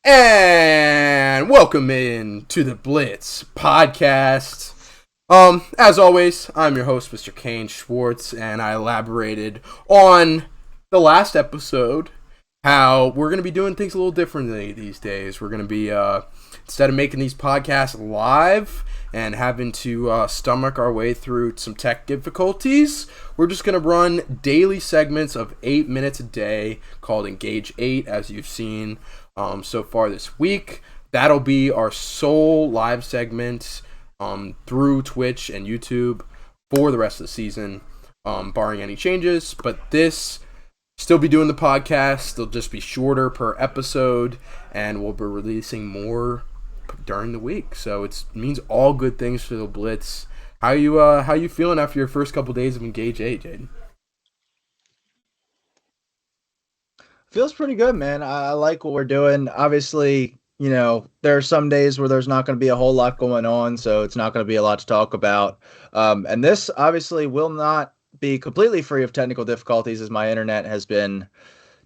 And welcome in to the Blitz podcast. As always, I'm your host, Mr. Kane Schwartz, and I elaborated on the last episode how we're going to be doing things a little differently these days. We're going to be, instead of making these podcasts live and having to stomach our way through some tech difficulties, we're just going to run daily segments of 8 minutes a day called Engage 8, as you've seen so far this week. That'll be our sole live segment through Twitch and YouTube for the rest of the season, barring any changes. But this, still be doing the podcast. They'll just be shorter per episode, and we'll be releasing more during the week. So it means all good things for the Blitz. How you feeling after your first couple days of Engage 8, Jaden? Feels pretty good, man. I like what we're doing. Obviously, there are some days where there's not going to be a whole lot going on, so it's not going to be a lot to talk about. And this obviously will not be completely free of technical difficulties, as my internet has been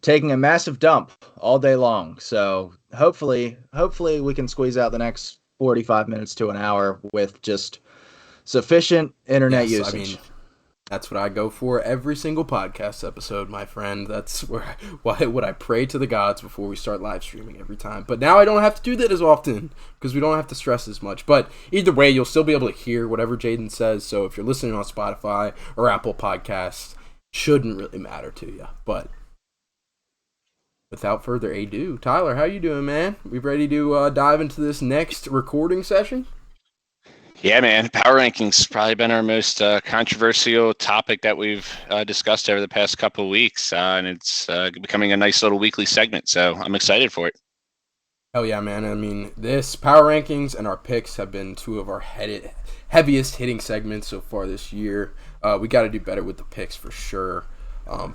taking a massive dump all day long. So hopefully we can squeeze out the next 45 minutes to an hour with just sufficient internet usage. I mean, that's what I go for every single podcast episode, my friend. That's what I pray to the gods before we start live streaming every time. But now I don't have to do that as often because we don't have to stress as much. But either way, you'll still be able to hear whatever Jaden says. So if you're listening on Spotify or Apple Podcasts, shouldn't really matter to you. But without further ado, Tyler, how you doing, man? We ready to dive into this next recording session? Yeah, man. Power rankings probably been our most controversial topic that we've discussed over the past couple of weeks, and it's becoming a nice little weekly segment. So I'm excited for it. Hell yeah, man. I mean, this power rankings and our picks have been two of our heaviest hitting segments so far this year. We got to do better with the picks for sure,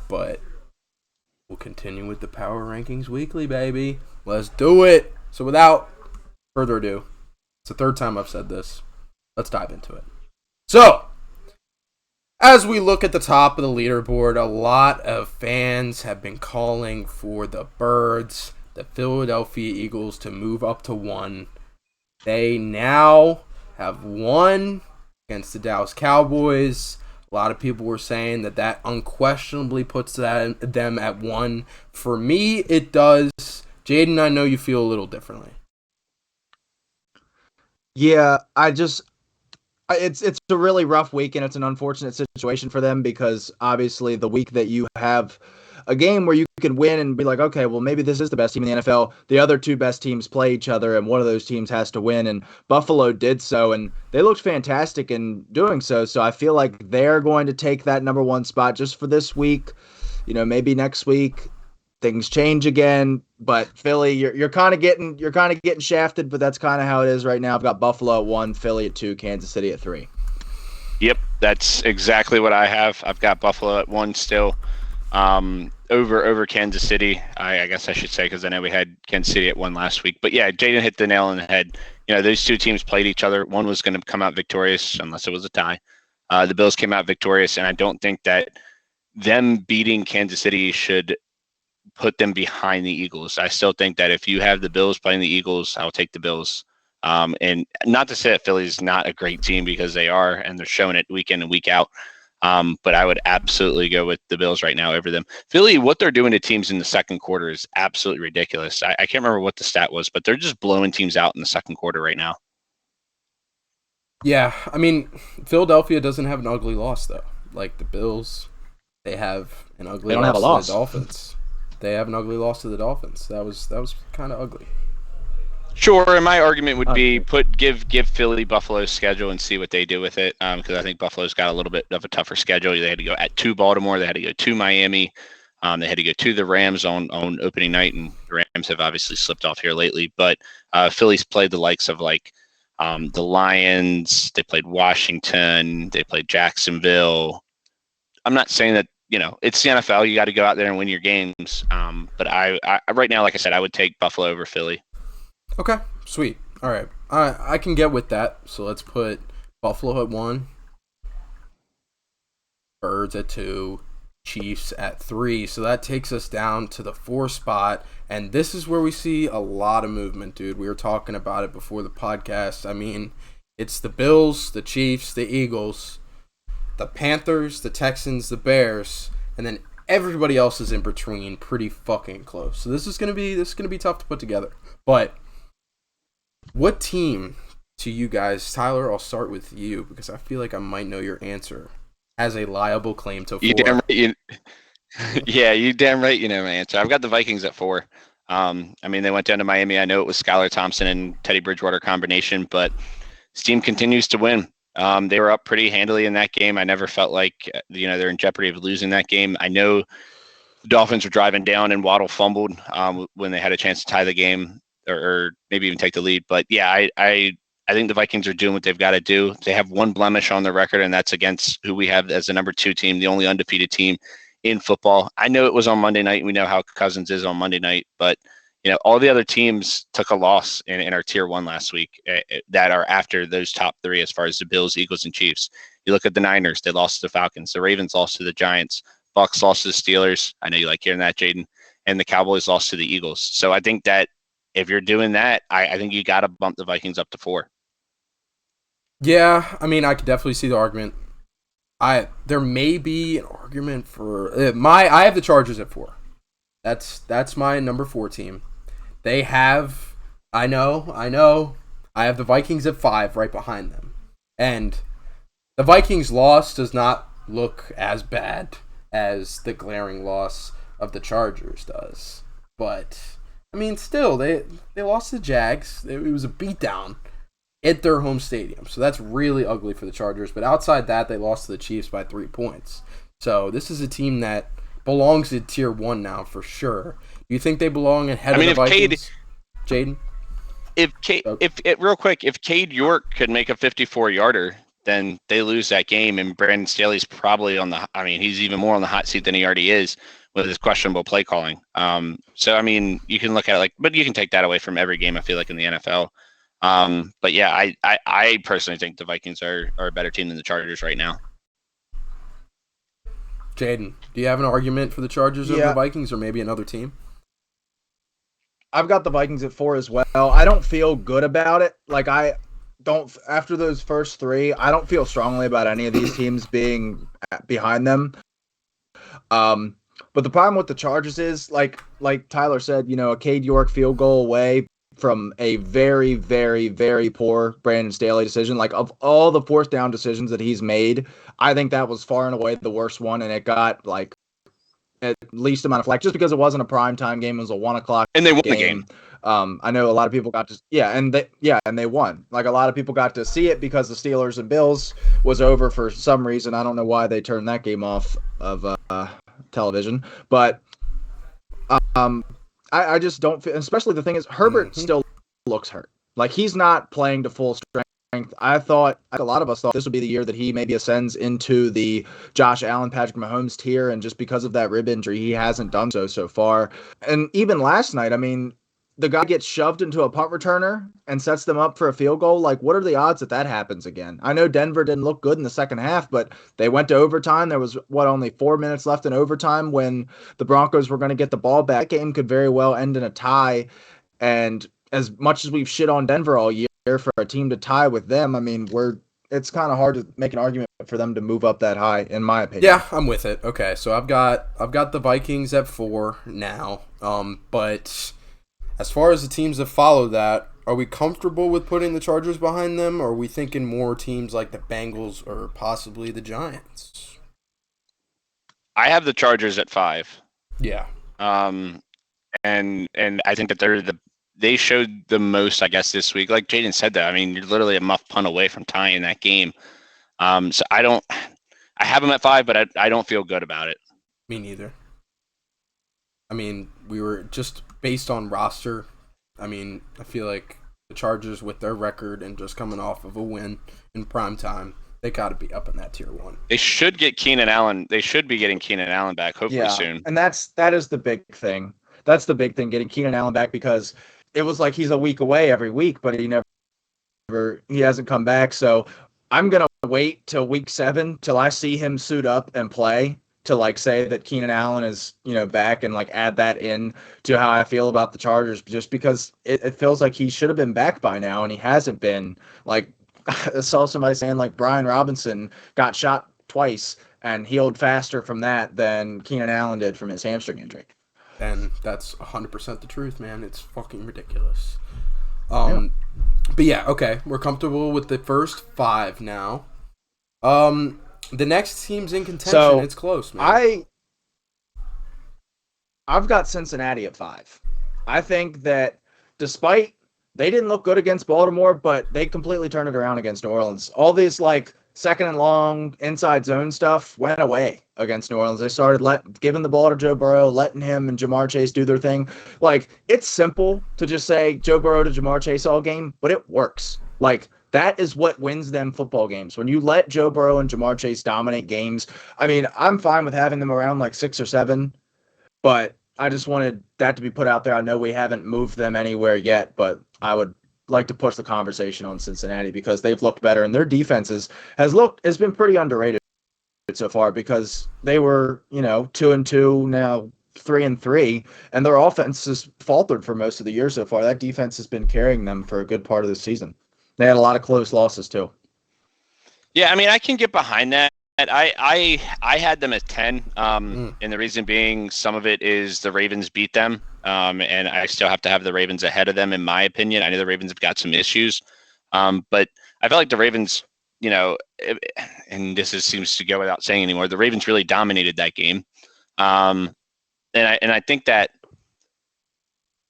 but we'll continue with the power rankings weekly, baby. Let's do it. So without further ado, it's the third time I've said this. Let's dive into it. So, as we look at the top of the leaderboard, a lot of fans have been calling for the Birds, the Philadelphia Eagles, to move up to 1. They now have won against the Dallas Cowboys. A lot of people were saying that unquestionably puts them at 1. For me, it does. Jaden, I know you feel a little differently. Yeah, it's a really rough week, and it's an unfortunate situation for them because obviously the week that you have a game where you can win and be like, okay, well, maybe this is the best team in the NFL. The other two best teams play each other, and one of those teams has to win, and Buffalo did so, and they looked fantastic in doing so. So I feel like they're going to take that number 1 spot just for this week. Maybe next week things change again, but Philly, you're kind of getting shafted, but that's kind of how it is right now. I've got Buffalo at 1, Philly at 2, Kansas City at 3. Yep, that's exactly what I have. I've got Buffalo at 1 still, over Kansas City. I guess I should say, because I know we had Kansas City at 1 last week. But yeah, Jaden hit the nail on the head. Those two teams played each other. One was going to come out victorious unless it was a tie. The Bills came out victorious, and I don't think that them beating Kansas City should put them behind the Eagles. I still think that if you have the Bills playing the Eagles, I'll take the Bills. And not to say that Philly's not a great team, because they are, and they're showing it week in and week out. But I would absolutely go with the Bills right now over them. Philly, what they're doing to teams in the second quarter is absolutely ridiculous. I can't remember what the stat was, but they're just blowing teams out in the second quarter right now. Yeah, I mean, Philadelphia doesn't have an ugly loss, though. Like the Bills, they have an ugly loss to the Dolphins. They have an ugly loss to the Dolphins. That was kind of ugly. Sure, and my argument would be give Philly Buffalo's schedule and see what they do with it, because I think Buffalo's got a little bit of a tougher schedule. They had to go to Baltimore, they had to go to Miami, they had to go to the Rams on opening night, and the Rams have obviously slipped off here lately. But Philly's played the likes of the Lions, they played Washington, they played Jacksonville. I'm not saying that it's the NFL. You got to go out there and win your games. But I right now, like I said, I would take Buffalo over Philly. Okay, sweet. All right, I can get with that. So let's put Buffalo at 1, Birds at 2, Chiefs at 3. So that takes us down to the 4 spot. And this is where we see a lot of movement, dude. We were talking about it before the podcast. I mean, it's the Bills, the Chiefs, the Eagles, the Panthers, the Texans, the Bears, and then everybody else is in between, pretty fucking close. So this is gonna be tough to put together. But what team to you guys, Tyler? I'll start with you because I feel like I might know your answer. Has a liable claim to 4. You damn right. Yeah, you damn right. You know my answer. I've got the Vikings at 4. I mean, they went down to Miami. I know it was Skylar Thompson and Teddy Bridgewater combination, but this team continues to win. They were up pretty handily in that game. I never felt like they're in jeopardy of losing that game. I know the Dolphins were driving down and Waddle fumbled when they had a chance to tie the game or maybe even take the lead. But yeah, I think the Vikings are doing what they've got to do. They have one blemish on their record, and that's against who we have as the number 2 team, the only undefeated team in football. I know it was on Monday night. We know how Cousins is on Monday night, but all the other teams took a loss in our tier 1 last week that are after those top 3 as far as the Bills, Eagles, and Chiefs. You look at the Niners, they lost to the Falcons. The Ravens lost to the Giants. Bucks lost to the Steelers. I know you like hearing that, Jaden. And the Cowboys lost to the Eagles. So I think that if you're doing that, I think you got to bump the Vikings up to 4. Yeah, I mean, I could definitely see the argument. There may be an argument for I have the Chargers at 4. That's my number 4 team. They have I know. I have the Vikings at 5 right behind them. And the Vikings loss does not look as bad as the glaring loss of the Chargers does. But I mean, still they lost to the Jags. It was a beatdown at their home stadium. So that's really ugly for the Chargers. But outside that, they lost to the Chiefs by 3 points. So this is a team that belongs in tier 1 now for sure. Do you think they belong ahead of the Vikings? Jaden? If real quick, if Cade York could make a 54-yarder, then they lose that game, and Brandon Staley's probably he's even more on the hot seat than he already is with his questionable play calling. So I mean, you can look at it but you can take that away from every game, I feel like, in the NFL. But yeah, I personally think the Vikings are a better team than the Chargers right now. Jaden, do you have an argument for the Chargers over the Vikings or maybe another team? I've got the Vikings at 4 as well. I don't feel good about it. After those first 3, I don't feel strongly about any of these teams being behind them. But the problem with the Chargers is, like Tyler said, a Cade York field goal away from a very, very, very poor Brandon Staley decision. Like, of all the 4th down decisions that he's made, I think that was far and away the worst one, and it got at least amount of flack just because it wasn't a primetime game. It was a 1:00 and they won the game. I know a lot of people got to and they won. Like, a lot of people got to see it because the Steelers and Bills was over for some reason. I don't know why they turned that game off of television, but I just don't feel, especially the thing is Herbert still looks hurt. Like, he's not playing to full strength. I thought, like a lot of us thought, this would be the year that he maybe ascends into the Josh Allen, Patrick Mahomes tier, and just because of that rib injury, he hasn't done so far. And even last night, I mean, the guy gets shoved into a punt returner and sets them up for a field goal. Like, what are the odds that happens again? I know Denver didn't look good in the second half, but they went to overtime. There was, only 4 minutes left in overtime when the Broncos were going to get the ball back. That game could very well end in a tie. And as much as we've shit on Denver all year for a team to tie with them, I mean, it's kind of hard to make an argument for them to move up that high, in my opinion. Yeah, I'm with it. Okay, so I've got the Vikings at 4 now. But as far as the teams that follow that, are we comfortable with putting the Chargers behind them, or are we thinking more teams like the Bengals or possibly the Giants? I have the Chargers at 5. Yeah. And I think that they showed the most, I guess, this week. Like Jaden said that. I mean, you're literally a muff punt away from tying that game. So I have them at 5, but I don't feel good about it. Me neither. I mean, we were just based on roster. I mean, I feel like the Chargers, with their record and just coming off of a win in prime time, they got to be up in that tier 1. They should get Keenan Allen. They should be getting Keenan Allen back hopefully soon. And that is the big thing. That's the big thing, getting Keenan Allen back, because it was like he's a week away every week, but he hasn't come back. So I'm going to wait till week 7 till I see him suit up and play. to like say that Keenan Allen is, back and like add that in to how I feel about the Chargers, just because it feels like he should have been back by now and he hasn't been. Like, I saw somebody saying like Brian Robinson got shot twice and healed faster from that than Keenan Allen did from his hamstring injury. And that's 100% the truth, man. It's fucking ridiculous. But yeah, okay. We're comfortable with the first 5 now. The next team's in contention. So it's close, man. I've got Cincinnati at 5. I think that despite they didn't look good against Baltimore, but they completely turned it around against New Orleans. All these like second and long inside zone stuff went away against New Orleans. They started giving the ball to Joe Burrow, letting him and Jamar Chase do their thing. Like, it's simple to just say Joe Burrow to Jamar Chase all game, but it works. Like, that is what wins them football games. When you let Joe Burrow and Jamar Chase dominate games, I mean, I'm fine with having them around like 6 or 7, but I just wanted that to be put out there. I know we haven't moved them anywhere yet, but I would like to push the conversation on Cincinnati because they've looked better and their defenses has been pretty underrated so far because they were, 2-2, now 3-3, and their offense has faltered for most of the year so far. That defense has been carrying them for a good part of the season. They had a lot of close losses too. Yeah, I mean, I can get behind that. I had them at 10, and the reason being some of it is the Ravens beat them, and I still have to have the Ravens ahead of them, in my opinion. I know the Ravens have got some issues, but I feel like the Ravens, and seems to go without saying anymore, the Ravens really dominated that game, and I think that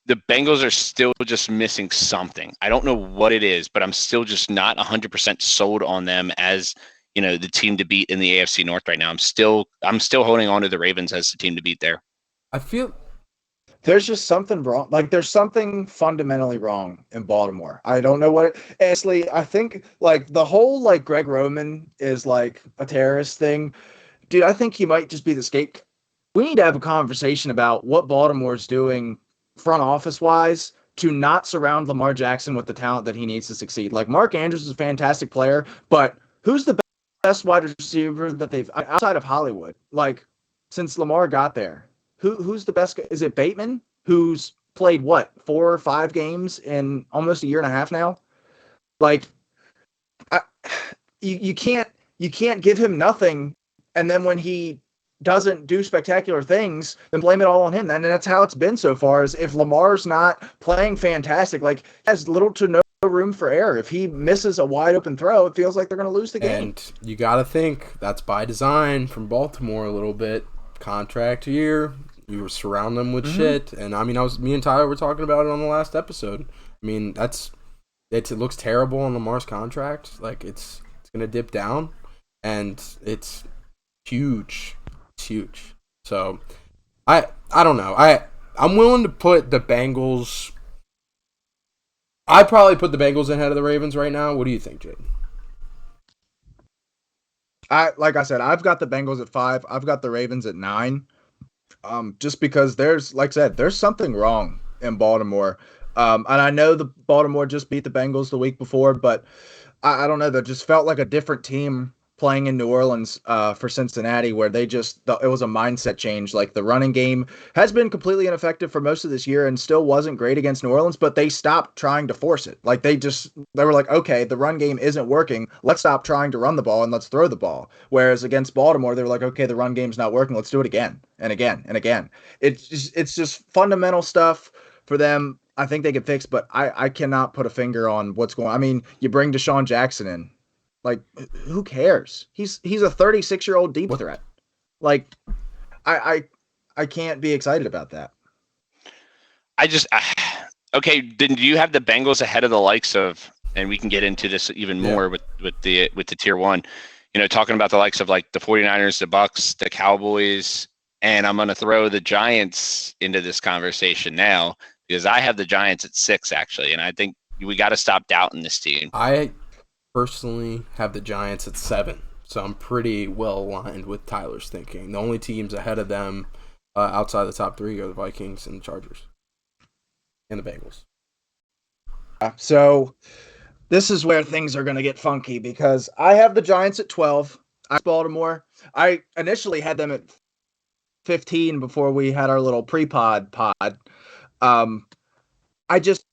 the Bengals are still just missing something. I don't know what it is, but I'm still just not 100% sold on them as the team to beat in the AFC North right now. I'm still holding on to the Ravens as the team to beat there. I feel there's just something wrong. Like, there's something fundamentally wrong in Baltimore. I don't know what honestly, I think like the whole like Greg Roman is like a terrorist thing. Dude, I think he might just be the scapegoat. We need to have a conversation about what Baltimore's doing front office wise to not surround Lamar Jackson with the talent that he needs to succeed. Like, Mark Andrews is a fantastic player, but who's the best wide receiver that they've outside of Hollywood? Like, since Lamar got there, who's the best? Is it Bateman, who's played 4 or 5 games in almost a year and a half now? Like, you can't give him nothing, and then when he doesn't do spectacular things, then blame it all on him. And that's how it's been so far. Is if Lamar's not playing fantastic, like, has little to no room for error. If he misses a wide open throw, it feels like they're going to lose the game. And you got to think that's by design from Baltimore a little bit. Contract year, you surround them with shit. And I mean, me and Tyler were talking about it on the last episode. I mean, it looks terrible on Lamar's contract. Like, it's going to dip down, and it's huge. It's huge. So I don't know. I'm willing to put the Bengals. I'd probably put the Bengals ahead of the Ravens right now. What do you think, Jaden? Like I said, I've got the Bengals at 5. I've got the Ravens at 9. Just because there's something wrong in Baltimore. And I know the Baltimore just beat the Bengals the week before, but I don't know. That just felt like a different team playing in New Orleans for Cincinnati, where it was a mindset change. Like, the running game has been completely ineffective for most of this year and still wasn't great against New Orleans, but they stopped trying to force it. Like, they were like, okay, the run game isn't working. Let's stop trying to run the ball and let's throw the ball. Whereas against Baltimore, they were like, okay, the run game's not working. Let's do it again and again and again. It's just fundamental stuff for them. I think they can fix, but I cannot put a finger on what's going on. I mean, you bring Deshaun Jackson in. Like, who cares? He's a 36-year-old deep threat. Like, I can't be excited about that. Okay. Then do you have the Bengals ahead of the likes of? And we can get into this even more with the tier 1. Talking about the likes of like the 49ers, the Bucks, the Cowboys, and I'm going to throw the Giants into this conversation now because I have the Giants at 6 actually, and I think we got to stop doubting this team. I personally have the Giants at 7, so I'm pretty well aligned with Tyler's thinking. The only teams ahead of them outside the top 3 are the Vikings and the Chargers and the Bengals. So this is where things are going to get funky because I have the Giants at 12. Baltimore. I initially had them at 15 before we had our little pre-pod. I just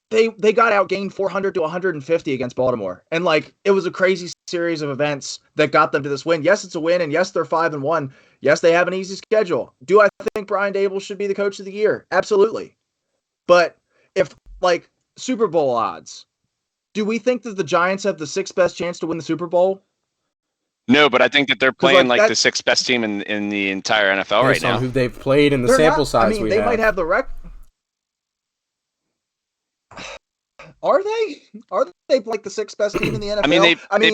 they got outgained 400 to 150 against Baltimore, and like it was a crazy series of events that got them to this win. Yes, it's a win, and yes, they're 5-1. Yes, they have an easy schedule. Do I think Brian Dable should be the coach of the year? Absolutely. But if like Super Bowl odds, do we think that the Giants have the sixth best chance to win the Super Bowl? No, but I think that they're playing like the sixth best team in the entire NFL right based on now. who they've played and the sample size we they have. might have the record. Are they? Are they like the sixth best team in the NFL? They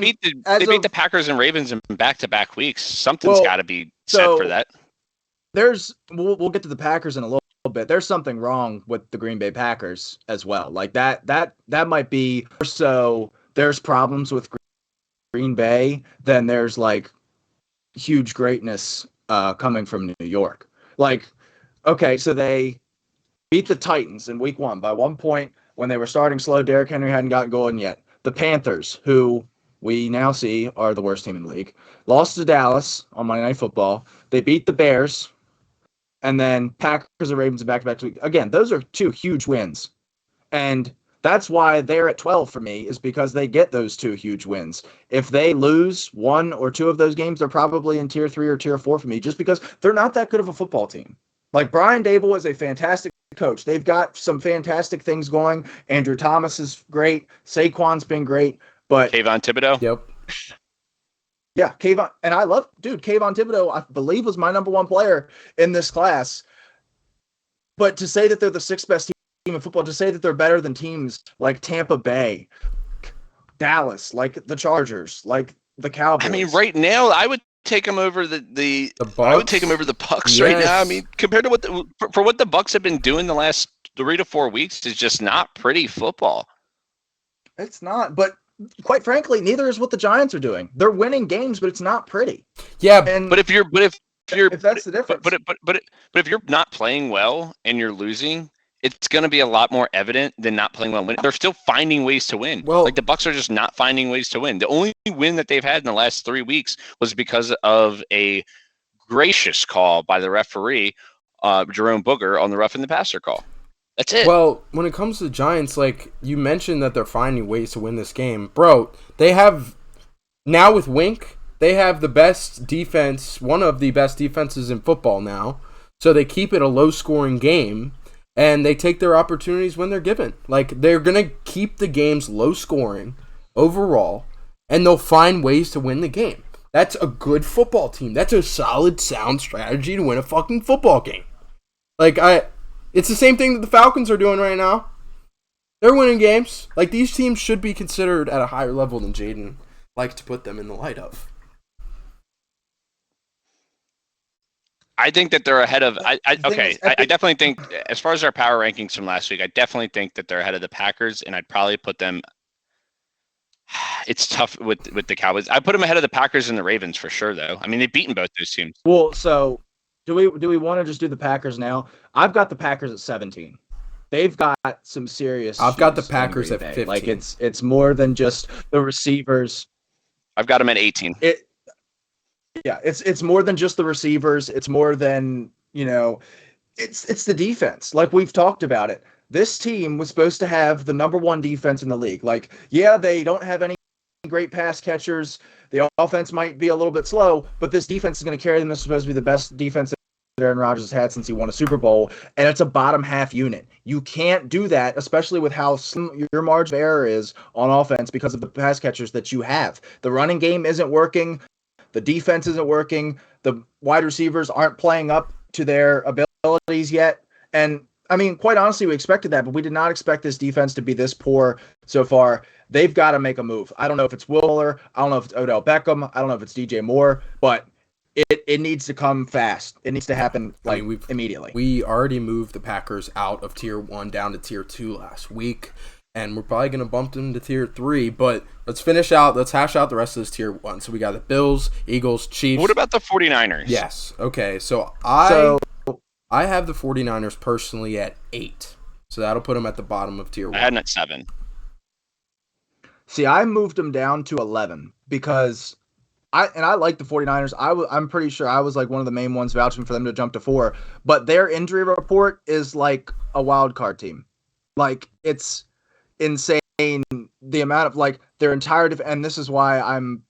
beat the Packers and Ravens in back-to-back weeks. Something's got to be said for that. We'll get to the Packers in a little bit. There's something wrong with the Green Bay Packers as well. Like that might be so. There's problems with Green Bay. Then there's like huge greatness coming from New York. Like, okay, so they beat the Titans in Week 1 by 1 point. When they were starting slow, Derrick Henry hadn't gotten going yet. The Panthers, who we now see are the worst team in the league, lost to Dallas on Monday Night Football. They beat the Bears, and then Packers and Ravens in back-to-back weeks. Again, those are two huge wins. And that's why they're at 12 for me, is because they get those two huge wins. If they lose one or two of those games, they're probably in Tier 3 or Tier 4 for me, just because they're not that good of a football team. Like, Brian Dable is a fantastic coach. They've got some fantastic things going. Andrew Thomas is great. Saquon's been great. But Kayvon Thibodeau? Yep. Yeah, Kayvon. And Kayvon Thibodeau, I believe, was my number one player in this class. But to say that they're the sixth best team in football, to say that they're better than teams like Tampa Bay, Dallas, like the Chargers, like the Cowboys. I mean, right now, I would take them over the Bucks? I would take them over the Bucks right now. I mean, compared to what the Bucks have been doing the last 3 to 4 weeks, is just not pretty football. It's not, but quite frankly, neither is what the Giants are doing. They're winning games, but it's not pretty. Yeah, but if that's the difference. But if you're not playing well and you're losing, it's going to be a lot more evident than not playing well. They're still finding ways to win. Well, like the Bucks are just not finding ways to win. The only win that they've had in the last 3 weeks was because of a gracious call by the referee, Jerome Booger, on the roughing the passer call. That's it. Well, when it comes to the Giants, like you mentioned that they're finding ways to win this game. Bro, they have, now with Wink, they have the best defense, one of the best defenses in football now. So they keep it a low-scoring game. And they take their opportunities when they're given. Like, they're going to keep the games low-scoring overall, and they'll find ways to win the game. That's a good football team. That's a solid, sound strategy to win a fucking football game. Like, it's the same thing that the Falcons are doing right now. They're winning games. Like, these teams should be considered at a higher level than Jaden likes to put them in the light of. I think that they're ahead of. I definitely think, as far as our power rankings from last week, I definitely think that they're ahead of the Packers, and I'd probably put them. It's tough with the Cowboys. I put them ahead of the Packers and the Ravens for sure, though. I mean, they've beaten both those teams. Well, so do we want to just do the Packers now? I've got the Packers at 17. They've got some serious. I've got the Packers at 15. Like it's more than just the receivers. I've got them at 18. Yeah, it's more than just the receivers. It's more than, it's the defense. Like we've talked about it. This team was supposed to have the number one defense in the league. Like, yeah, they don't have any great pass catchers. The offense might be a little bit slow, but this defense is going to carry them. This is supposed to be the best defense that Aaron Rodgers has had since he won a Super Bowl, and it's a bottom half unit. You can't do that, especially with how slim your margin of error is on offense because of the pass catchers that you have. The running game isn't working. The defense isn't working. The wide receivers aren't playing up to their abilities yet. And, I mean, quite honestly, we expected that, but we did not expect this defense to be this poor so far. They've got to make a move. I don't know if it's Will Fuller. I don't know if it's Odell Beckham. I don't know if it's DJ Moore. But it needs to come fast. It needs to happen immediately. We already moved the Packers out of Tier 1 down to Tier 2 last week. And we're probably going to bump them to Tier 3, but let's hash out the rest of this Tier 1. So we got the Bills, Eagles, Chiefs. What about the 49ers? Yes. Okay, so I have the 49ers personally at 8. So that'll put them at the bottom of Tier 1. I had them at 7. See, I moved them down to 11 because I like the 49ers. I'm pretty sure I was like one of the main ones vouching for them to jump to 4. But their injury report is like a wild card team. Like, it's insane the amount of like their entire and this is why I'm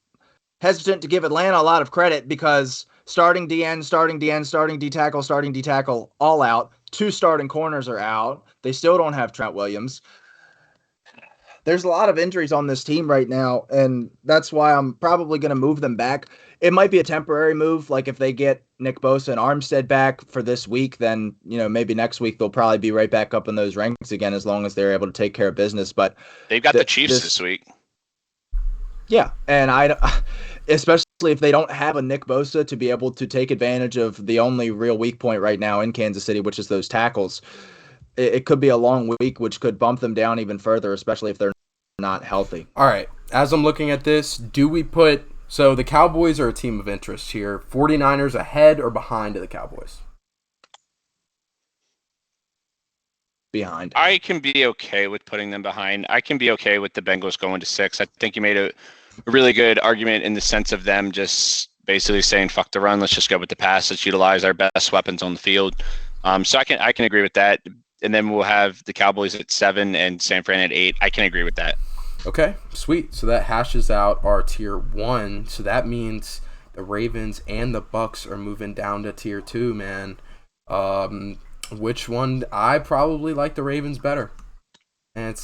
hesitant to give Atlanta a lot of credit, because starting DN, starting DN, starting D tackle, starting D tackle, all out. 2 starting corners are out. They still don't have Trent Williams. There's a lot of injuries on this team right now, and that's why I'm probably going to move them back. It might be a temporary move. Like, if they get Nick Bosa and Armstead back for this week, then, maybe next week they'll probably be right back up in those ranks again, as long as they're able to take care of business. But they've got the Chiefs this week. Yeah, and especially if they don't have a Nick Bosa to be able to take advantage of the only real weak point right now in Kansas City, which is those tackles. It could be a long week, which could bump them down even further, especially if they're not healthy. All right, as I'm looking at this, so the Cowboys are a team of interest here. 49ers ahead or behind of the Cowboys? Behind. I can be okay with putting them behind. I can be okay with the Bengals going to 6. I think you made a really good argument in the sense of them just basically saying, fuck the run, let's just go with the pass, let's utilize our best weapons on the field. So I can agree with that. And then we'll have the Cowboys at 7 and San Fran at 8. I can agree with that. Okay, sweet. So that hashes out our tier 1. So that means the Ravens and the Bucks are moving down to tier 2, man. Which one? I probably like the Ravens better. And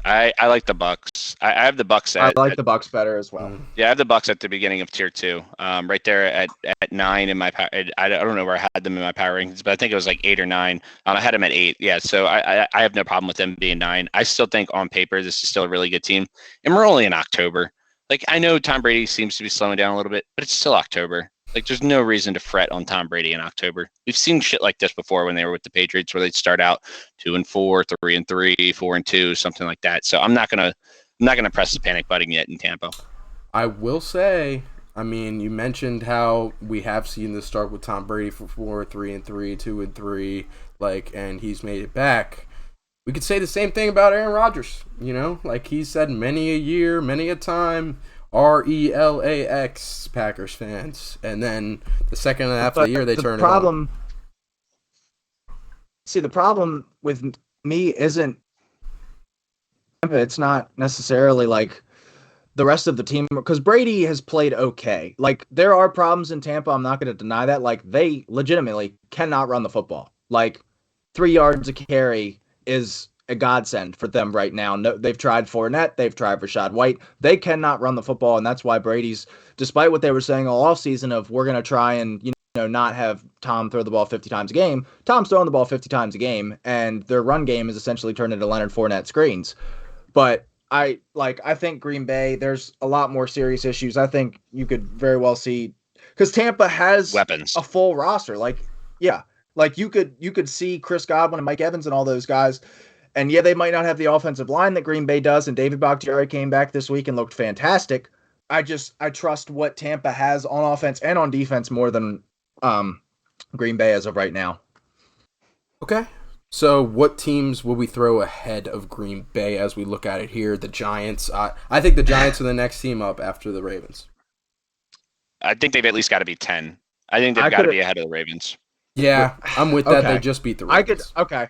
I like the Bucks. I have the Bucks I like the Bucks better as well. Yeah, I have the Bucks at the beginning of tier 2. Right there at 9 in my power. I don't know where I had them in my power rankings, but I think it was like 8 or 9. I had them at 8. Yeah, so I have no problem with them being 9. I still think on paper this is still a really good team, and we're only in October. Like, I know Tom Brady seems to be slowing down a little bit, but it's still October. Like, there's no reason to fret on Tom Brady in October. We've seen shit like this before when they were with the Patriots, where they'd start out 2-4, 3-3, 4-2, something like that. So I'm not gonna press the panic button yet in Tampa. I will say, I mean, you mentioned how we have seen this start with Tom Brady for 4, 3-3, 2-3, and he's made it back. We could say the same thing about Aaron Rodgers. Like he said, many a year, many a time. RELAX, Packers fans, and then the second half of the year they turn it on. See, the problem with me isn't. It's not necessarily like the rest of the team, because Brady has played okay. Like, there are problems in Tampa. I'm not going to deny that. Like, they legitimately cannot run the football. Like, 3 yards a carry is a godsend for them right now. No, they've tried Fournette, they've tried Rashad White. They cannot run the football, and that's why Brady's, despite what they were saying all offseason of we're going to try and not have Tom throw the ball 50 times a game. Tom's throwing the ball 50 times a game, and their run game is essentially turned into Leonard Fournette screens. But I think Green Bay, there's a lot more serious issues. I think you could very well see, because Tampa has weapons, a full roster. Like, yeah, like you could see Chris Godwin and Mike Evans and all those guys. And yeah, they might not have the offensive line that Green Bay does, and David Bakhtiari came back this week and looked fantastic. I trust what Tampa has on offense and on defense more than Green Bay as of right now. Okay. So what teams will we throw ahead of Green Bay as we look at it here? The Giants. I think the Giants are the next team up after the Ravens. I think they've at least got to be 10. I think they've got to be ahead of the Ravens. Yeah, I'm with that. Okay. They just beat the Ravens. Okay.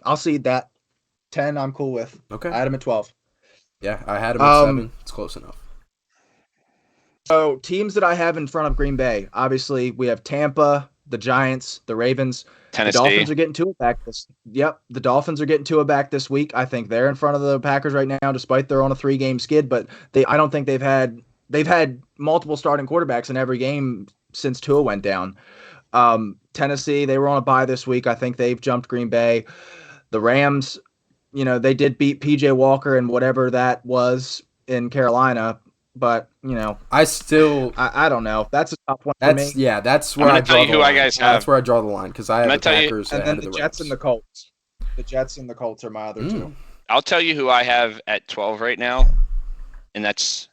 I'll cede that. 10, I'm cool with. Okay. I had him at 12. Yeah, I had him at 7. It's close enough. So, teams that I have in front of Green Bay. Obviously, we have Tampa, the Giants, the Ravens. Tennessee. The Dolphins are getting Tua back the Dolphins are getting Tua back this week. I think they're in front of the Packers right now, despite they're on a 3-game skid. But I don't think they've had multiple starting quarterbacks in every game since Tua went down. Tennessee, they were on a bye this week. I think they've jumped Green Bay. The Rams, they did beat P.J. Walker and whatever that was in Carolina, but I don't know. That's a tough one for me. Yeah, that's where I draw the line. That's where I draw the line, because I have the Packers and then the Rams. Jets and the Colts. The Jets and the Colts are my other two. I'll tell you who I have at 12 right now, and that's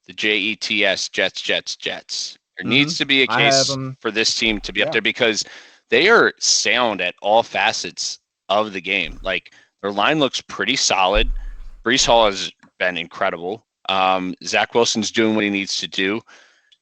the Jets, Jets. There needs to be a case for this team to be up there, because they are sound at all facets of the game. Like, their line looks pretty solid. Breece Hall has been incredible. Zach Wilson's doing what he needs to do.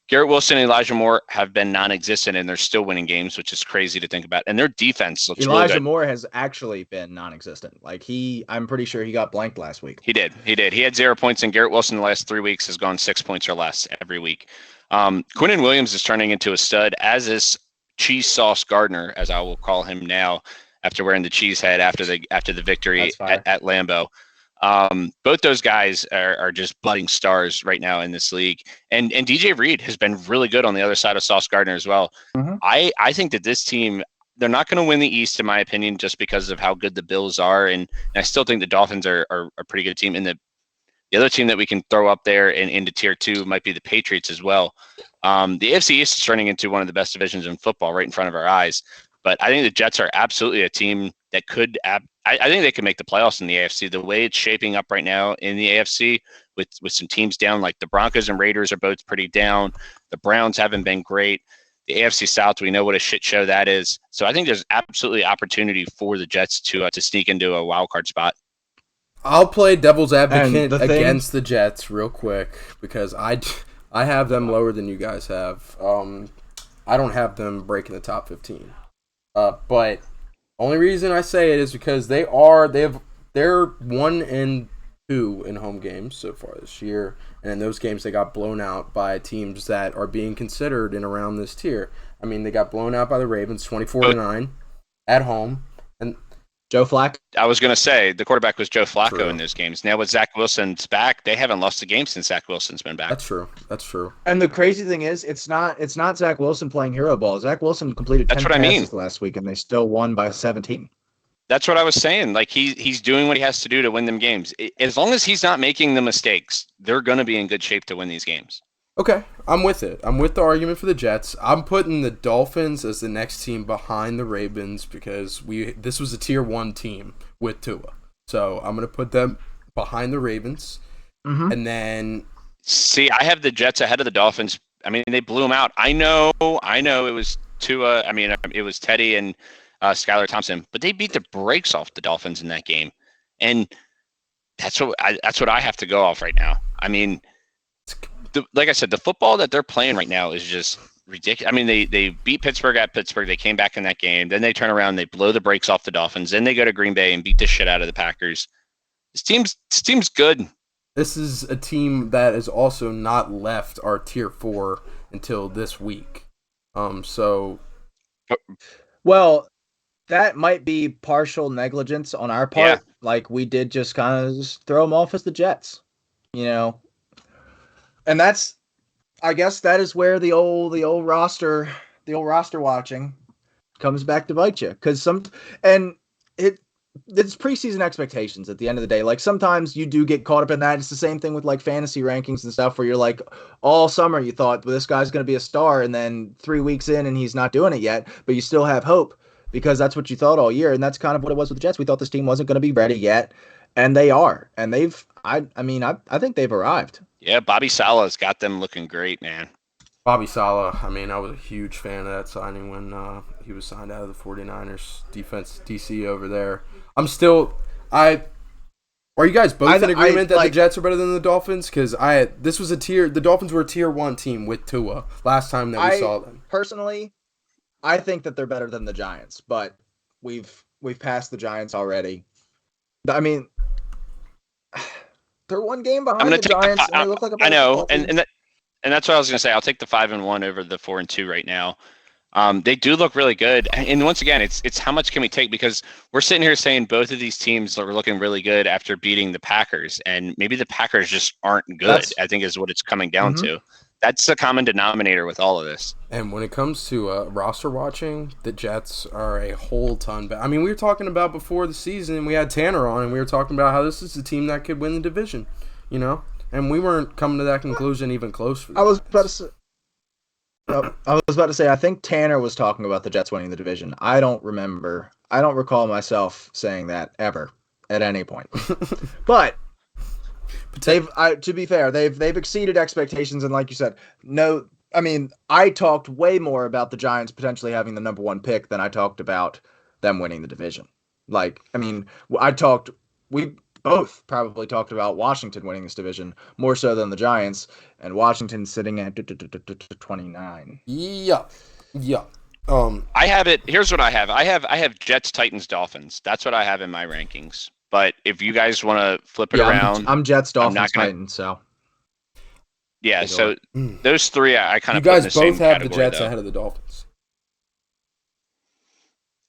Garrett Wilson and Elijah Moore have been non-existent, and they're still winning games, which is crazy to think about. And their defense looks really good. Elijah Moore has actually been non-existent. Like I'm pretty sure he got blanked last week. He did. He had 0 points, and Garrett Wilson the last 3 weeks has gone 6 points or less every week. Quinnen Williams is turning into a stud, as is Cheese Sauce Gardner, as I will call him now, after wearing the cheese head after the victory at Lambeau. Both those guys are just budding stars right now in this league. And DJ Reed has been really good on the other side of Sauce Gardner as well. Mm-hmm. I think that this team, they're not going to win the East, in my opinion, just because of how good the Bills are. And I still think the Dolphins are a pretty good team. And the other team that we can throw up there and into tier 2 might be the Patriots as well. The AFC East is turning into one of the best divisions in football right in front of our eyes. But I think the Jets are absolutely a team that could I think they could make the playoffs in the AFC. The way it's shaping up right now in the AFC with some teams down, like the Broncos and Raiders are both pretty down. The Browns haven't been great. The AFC South, we know what a shit show that is. So I think there's absolutely opportunity for the Jets to sneak into a wild card spot. I'll play devil's advocate against the Jets real quick because I have them lower than you guys have. I don't have them breaking the top 15. But only reason I say it is because they're 1-2 in home games so far this year, and in those games they got blown out by teams that are being considered in around this tier. I mean, they got blown out by the Ravens 24-9 at home, and Joe Flacco. I was going to say the quarterback was Joe Flacco True. in those games. Now with Zach Wilson's back, they haven't lost a game since Zach Wilson's been back. That's true. And the crazy thing is, it's not Zach Wilson playing hero ball. Zach Wilson completed 10 passes last week, and they still won by 17. That's what I was saying. Like he's doing what he has to do to win them games. As long as he's not making the mistakes, they're going to be in good shape to win these games. Okay, I'm with it. I'm with the argument for the Jets. I'm putting the Dolphins as the next team behind the Ravens because this was a tier 1 team with Tua. So I'm going to put them behind the Ravens. Mm-hmm. And then... See, I have the Jets ahead of the Dolphins. I mean, they blew them out. I know it was Tua. I mean, it was Teddy and Skylar Thompson, but they beat the brakes off the Dolphins in that game. And that's what I have to go off right now. I mean... like I said, the football that they're playing right now is just ridiculous. I mean, they beat Pittsburgh at Pittsburgh. They came back in that game. Then they turn around, they blow the brakes off the Dolphins. Then they go to Green Bay and beat the shit out of the Packers. This team's good. This is a team that is also not left our tier 4 until this week. Well, that might be partial negligence on our part. Yeah. Like we did just kind of just throw them off as the Jets, you know. And I guess that is where the old roster watching comes back to bite you. Because it's preseason expectations at the end of the day. Like sometimes you do get caught up in that. It's the same thing with like fantasy rankings and stuff where you're like all summer you thought, well, this guy's going to be a star. And then 3 weeks in and he's not doing it yet, but you still have hope because that's what you thought all year. And that's kind of what it was with the Jets. We thought this team wasn't going to be ready yet. And they are. And I think they've arrived. Yeah, Bobby Saleh's got them looking great, man. Bobby Saleh, I mean, I was a huge fan of that signing when he was signed out of the 49ers defense DC over there. Are you guys both in agreement that the Jets are better than the Dolphins? Because the Dolphins were a tier 1 team with Tua last time that we saw them. Personally, I think that they're better than the Giants, but we've passed the Giants already. I mean, they're 1 game behind the Giants, and they look like a better football team. And that's what I was going to say. I'll take the 5-1 over the 4-2 right now. They do look really good, and once again, it's how much can we take? Because we're sitting here saying both of these teams are looking really good after beating the Packers, and maybe the Packers just aren't good. I think is what it's coming down to. That's the common denominator with all of this. And when it comes to roster watching, the Jets are a whole ton better. I mean, we were talking about before the season, we had Tanner on, and we were talking about how this is a team that could win the division, you know? And we weren't coming to that conclusion even close. For I was about to say, I think Tanner was talking about the Jets winning the division. I don't recall myself saying that ever at any point. But to be fair, they've exceeded expectations, and like you said, I talked way more about the Giants potentially having the number 1 pick than I talked about them winning the division. Like, I mean, both probably talked about Washington winning this division more so than the Giants, and Washington sitting at 29. Yeah. I have it. Here's what I have. I have Jets, Titans, Dolphins. That's what I have in my rankings. But if you guys want to flip it around, I'm Jets, Dolphins, not gonna- Titans. So yeah. So those three, I kind You of put in guys the same both have the category, Jets though. ahead of the Dolphins.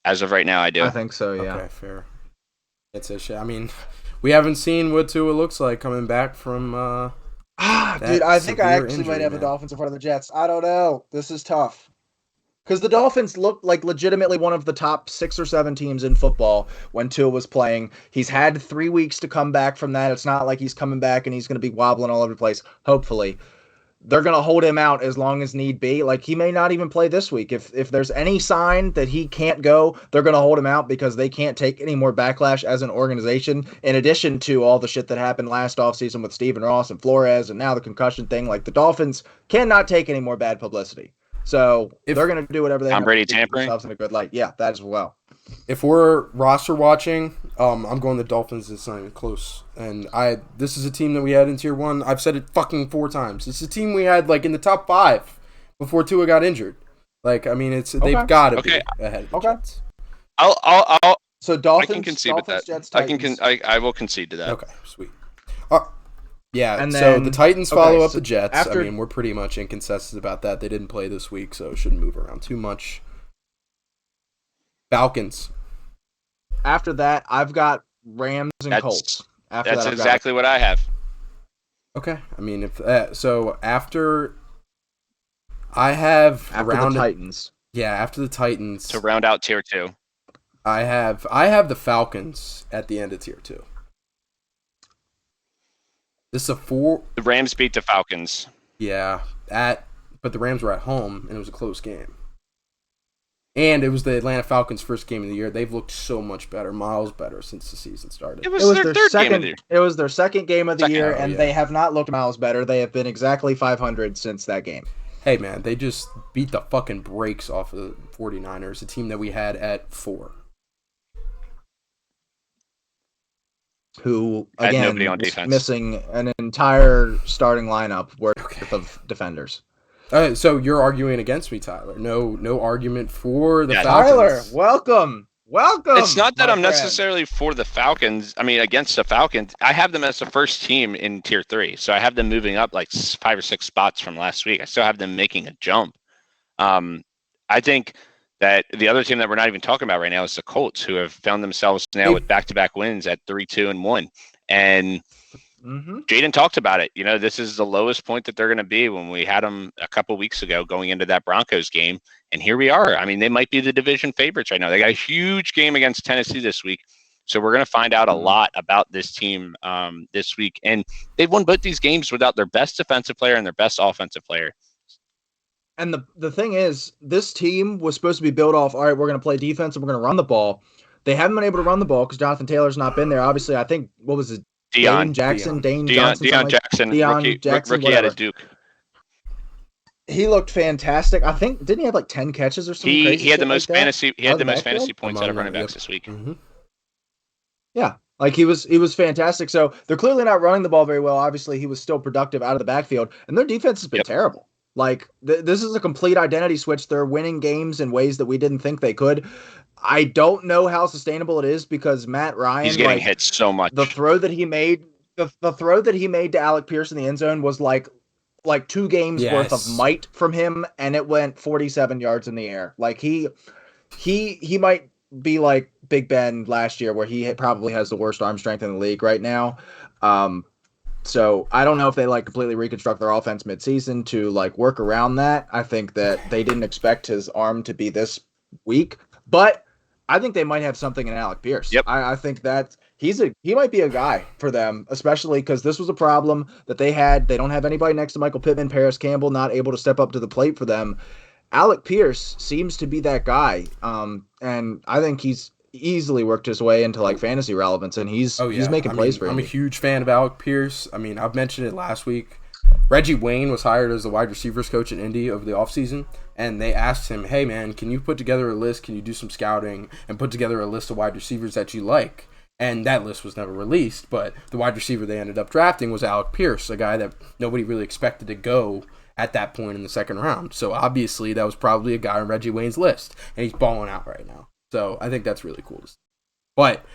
As of right now, I do. I think so. Yeah. Okay, fair. It's a shit. I mean, we haven't seen what Tua looks like coming back from. Dude, I think I actually might have the the Dolphins in front of the Jets. I don't know. This is tough. Because the Dolphins look like legitimately one of the top 6 or 7 teams in football when Tua was playing. He's had 3 weeks to come back from that. It's not like he's coming back and he's going to be wobbling all over the place, hopefully. They're going to hold him out as long as need be. Like, he may not even play this week. If there's any sign that he can't go, they're going to hold him out because they can't take any more backlash as an organization, in addition to all the shit that happened last offseason with Stephen Ross and Flores and now the concussion thing. Like, the Dolphins cannot take any more bad publicity. So they're going to do whatever they Tom have Brady to keep tampering? themselves in a good light. Yeah, that as well. If we're roster watching, I'm going the Dolphins. It's not even close. And this is a team that we had in Tier 1. I've said it fucking 4 times. It's a team we had like in the top 5 before Tua got injured. Like, I mean, they've got to be ahead of the Jets. So Dolphins, I can concede with that. Jets, I will concede to that. Okay, sweet. Yeah, And so then- the Titans follow okay, up so the Jets. after- I mean, we're pretty much inconsistent about that. They didn't play this week, so it shouldn't move around too much. Falcons. After that, I've got Rams and Colts. That's exactly what I have. Okay, I mean, if so after I have the Titans. Yeah, after the Titans, To round out Tier 2. I have the Falcons at the end of Tier 2. This is a 4. The Rams beat the Falcons. Yeah, but the Rams were at home and it was a close game. And it was the Atlanta Falcons' first game of the year. They've looked so much better, miles better since the season started. It was their third second. game of the year. It was their second game of the year, and yeah. they have not looked miles better. They have been exactly 500 since that game. Hey, man, they just beat the fucking brakes off of the 49ers, a team that we had at 4. Who, Had again, nobody on was defense. missing an entire starting lineup worth of defenders. So you're arguing against me, Tyler. No argument for the Yeah, Falcons. Tyler, welcome. It's not that my I'm friend. necessarily for the Falcons. I mean, against the Falcons, I have them as the first team in Tier 3. So I have them moving up like 5 or 6 spots from last week. I still have them making a jump. I think that the other team that we're not even talking about right now is the Colts, who have found themselves now with back-to-back wins at 3-2-1. And Jaden talked about it. You know, this is the lowest point that they're going to be when we had them a couple weeks ago going into that Broncos game. And here we are. I mean, they might be the division favorites right now. They got a huge game against Tennessee this week. So we're going to find out a lot about this team this week. And they've won both these games without their best defensive player and their best offensive player. And the thing is, this team was supposed to be built off, all right, we're going to play defense and we're going to run the ball. They haven't been able to run the ball because Jonathan Taylor's not been there. Obviously, I think, what was it? Dane Jackson, Deion Jackson, rookie out of Duke. He looked fantastic. I think didn't he have like 10 catches or something? He had the most like fantasy. He had the most backfield? fantasy points out of running backs this week. Mm-hmm. Yeah, like he was fantastic. So they're clearly not running the ball very well. Obviously, he was still productive out of the backfield, and their defense has been terrible. Like this is a complete identity switch. They're winning games in ways that we didn't think they could. I don't know how sustainable it is because Matt Ryan, he's getting hit so much. The throw that he made, the throw that he made to Alec Pierce in the end zone was like 2 games worth of might from him, and it went 47 yards in the air. Like he might be like Big Ben last year, where he probably has the worst arm strength in the league right now. So I don't know if they completely reconstruct their offense midseason to work around that. I think that they didn't expect his arm to be this weak, but I think they might have something in Alec Pierce. Yep. I think that he might be a guy for them, especially because this was a problem that they had. They don't have anybody next to Michael Pittman, Paris Campbell, not able to step up to the plate for them. Alec Pierce seems to be that guy. And I think he's easily worked his way into fantasy relevance, and he's making plays for him. I'm a huge fan of Alec Pierce. I mean, I've mentioned it last week. Reggie Wayne was hired as the wide receivers coach in Indy over the offseason, and they asked him, hey, man, can you put together a list? Can you do some scouting and put together a list of wide receivers that you like? And that list was never released, but the wide receiver they ended up drafting was Alec Pierce, a guy that nobody really expected to go at that point in the second round. So obviously that was probably a guy on Reggie Wayne's list, and he's balling out right now. So I think that's really cool to see. But,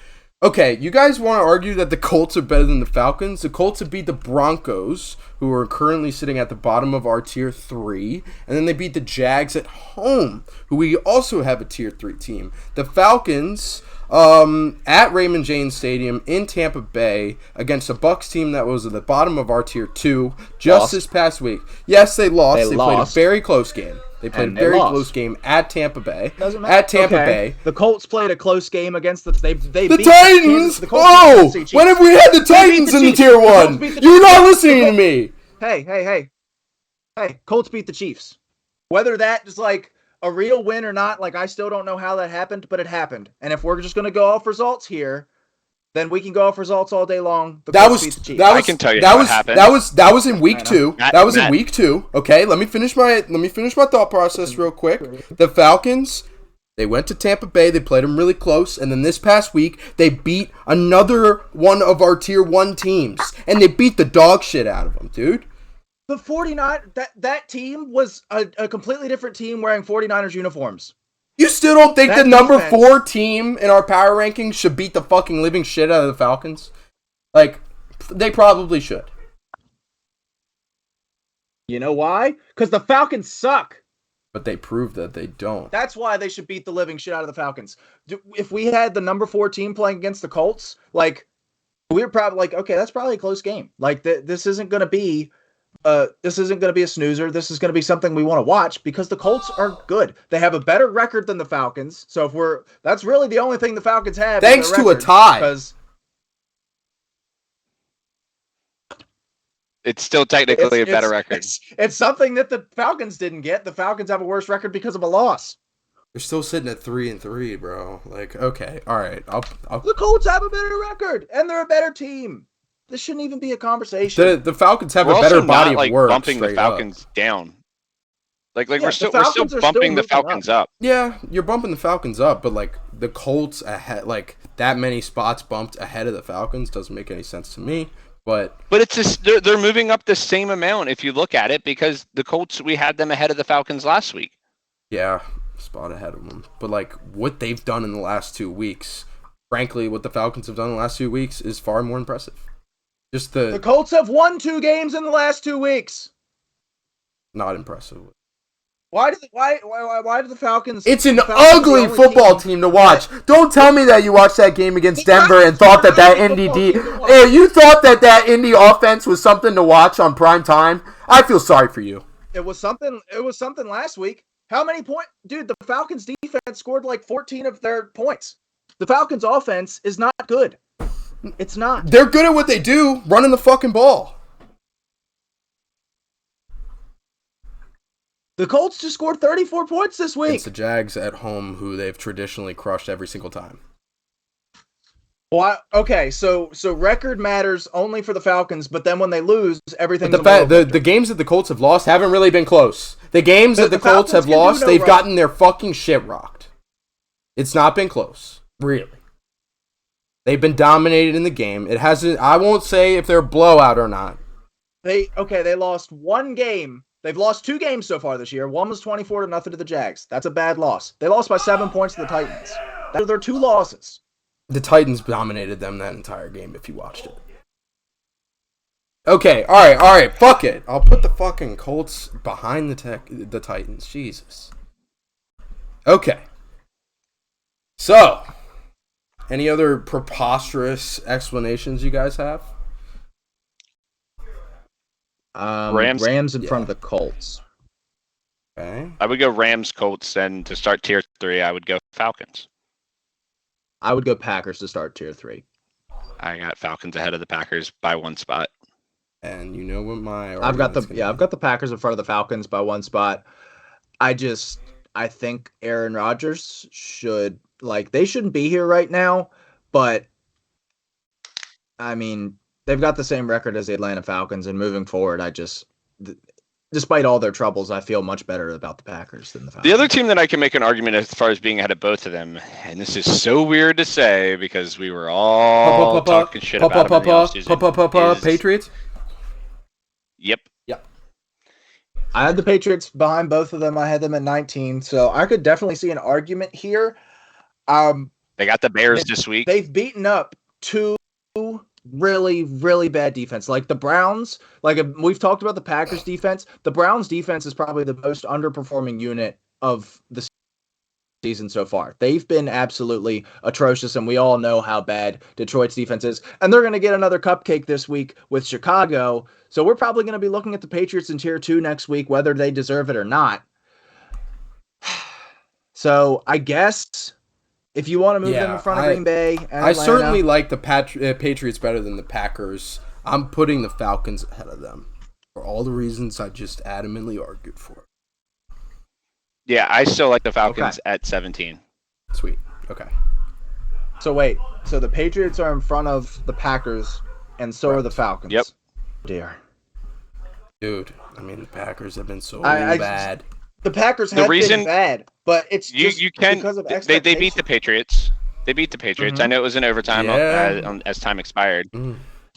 okay, you guys want to argue that the Colts are better than the Falcons? The Colts have beat the Broncos, who are currently sitting at the bottom of our Tier 3, and then they beat the Jags at home, who we also have a Tier 3 team. The Falcons... at Raymond James Stadium in Tampa Bay against a Bucs team that was at the bottom of our Tier 2 just this past week. Yes, they lost. They played a very close game. They played a very close game at Tampa Bay. Doesn't matter. At Tampa Bay. The Colts played a close game against the Titans. When have we had the Titans in the Tier 1? You're not listening to me. Hey. Colts beat the Chiefs. Whether that is like a real win or not, like I still don't know how that happened, but it happened. And if we're just going to go off results here, then we can go off results all day long. I can tell you what happened. That was in week 2. That was in week 2. Okay, let me finish my thought process real quick. The Falcons, they went to Tampa Bay, they played them really close, and then this past week they beat another one of our Tier 1 teams, and they beat the dog shit out of them, dude. The 49 that team was a completely different team wearing 49ers uniforms. You still don't think the number 4 team in our power rankings should beat the fucking living shit out of the Falcons? Like, they probably should. You know why? Because the Falcons suck. But they proved that they don't. That's why they should beat the living shit out of the Falcons. If we had the number 4 team playing against the Colts, like, we're probably like, okay, that's probably a close game. Like, this isn't going to be... this isn't going to be a snoozer. This is going to be something we want to watch because the Colts are good. They have a better record than the Falcons. So that's really the only thing the Falcons have. Thanks to a tie. Because it's still technically a better record. It's something that the Falcons didn't get. The Falcons have a worse record because of a loss. They're still sitting at 3-3, bro. Like, okay, all right. The Colts have a better record, and they're a better team. This shouldn't even be a conversation. The Falcons have a better body of work. Bumping the Falcons down. We're still bumping the Falcons up. Yeah, you're bumping the Falcons up, but like the Colts ahead, like that many spots bumped ahead of the Falcons doesn't make any sense to me. But it's just they're moving up the same amount if you look at it because the Colts, we had them ahead of the Falcons last week. Yeah, spot ahead of them. But like what they've done in the last 2 weeks, frankly, what the Falcons have done in the last 2 weeks is far more impressive. Just the Colts have won 2 games in the last 2 weeks. Not impressive. Why did the Falcons? It's an ugly football team to watch. Don't tell me that you watched that game against Denver and thought that Indy you thought that Indy offense was something to watch on prime time. I feel sorry for you. It was something last week. How many points? Dude, the Falcons defense scored like 14 of their points. The Falcons offense is not good. It's not. They're good at what they do, running the fucking ball. The Colts just scored 34 points this week. It's the Jags at home, who they've traditionally crushed every single time. Well, okay, so record matters only for the Falcons, but then when they lose, everything. The games that the Colts have lost haven't really been close. The games that the Colts have lost, they've gotten their fucking shit rocked. It's not been close, really. They've been dominated in the game. It hasn't. I won't say if they're a blowout or not. They lost 1 game. They've lost 2 games so far this year. One was 24-0 to the Jags. That's a bad loss. They lost by 7 points to the Titans. Those are their 2 losses. The Titans dominated them that entire game if you watched it. Okay, all right, fuck it. I'll put the fucking Colts behind the Titans. Jesus. Okay. So, any other preposterous explanations you guys have? Rams in front of the Colts. Okay. I would go Rams, Colts, then to start tier 3, I would go Falcons. I would go Packers to start tier 3. I got Falcons ahead of the Packers by 1 spot. And you know what I've got the Packers in front of the Falcons by 1 spot. I think Aaron Rodgers they shouldn't be here right now, but I mean, they've got the same record as the Atlanta Falcons, and moving forward, despite all their troubles, I feel much better about the Packers than the Falcons. The other team that I can make an argument as far as being ahead of both of them, and this is so weird to say because we were all talking shit about them in the offseason. Patriots? Yep. I had the Patriots behind both of them. I had them at 19, so I could definitely see an argument here. They got the Bears this week. They've beaten up two really, really bad defense. Like the Browns, like we've talked about the Packers defense. The Browns defense is probably the most underperforming unit of the season so far. They've been absolutely atrocious, and we all know how bad Detroit's defense is. And they're going to get another cupcake this week with Chicago. So we're probably going to be looking at the Patriots in Tier 2 next week, whether they deserve it or not. So I guess if you want to move them in front of Green Bay and I Atlanta, certainly like the Patriots better than the Packers. I'm putting the Falcons ahead of them for all the reasons I just adamantly argued for. Yeah, I still like the Falcons at 17. Sweet. Okay. So wait, so the Patriots are in front of the Packers, and so are the Falcons. Yep. Dear. Dude, I mean, the Packers have been so bad. The Packers have been bad, but it's just because of they beat the Patriots. They beat the Patriots. I know it was in overtime as time expired.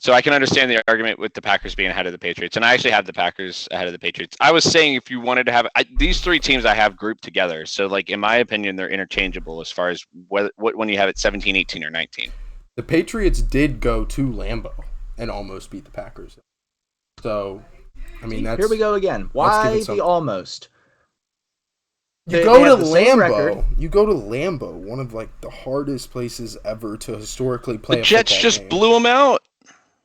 So I can understand the argument with the Packers being ahead of the Patriots. And I actually have the Packers ahead of the Patriots. I was saying if you wanted to have these three teams I have grouped together. So, like, in my opinion, they're interchangeable as far as when you have it 17, 18, or 19. The Patriots did go to Lambeau and almost beat the Packers. So, I mean, that's... Here we go again. Why the almost? You go to Lambeau. You go to Lambeau, one of, like, the hardest places ever to historically play the Jets just blew them out.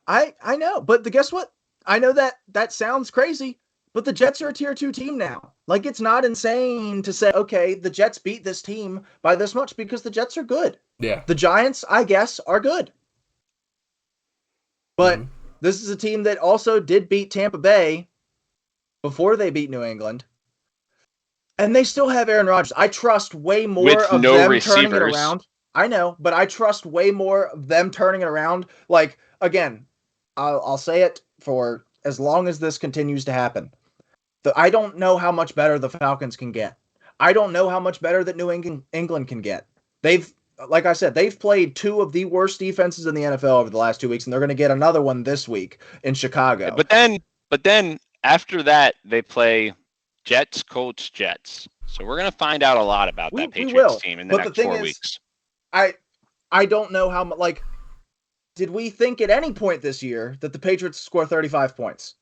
I know, but guess what? I know that sounds crazy, but the Jets are a Tier 2 team now. Like, it's not insane to say, okay, the Jets beat this team by this much because the Jets are good. Yeah. The Giants, I guess, are good. But this is a team that also did beat Tampa Bay before they beat New England. And they still have Aaron Rodgers. I trust way more of them turning it around. I know, but I trust way more of them turning it around. Like, again, I'll say it for as long as this continues to happen. I don't know how much better the Falcons can get. I don't know how much better that New England can get. Like I said, they've played two of the worst defenses in the NFL over the last 2 weeks, and they're going to get another one this week in Chicago. But then after that, they play Jets, Colts, Jets. So we're going to find out a lot about that Patriots team in the next 4 weeks. I don't know how much, like, did we think at any point this year that the Patriots score 35 points?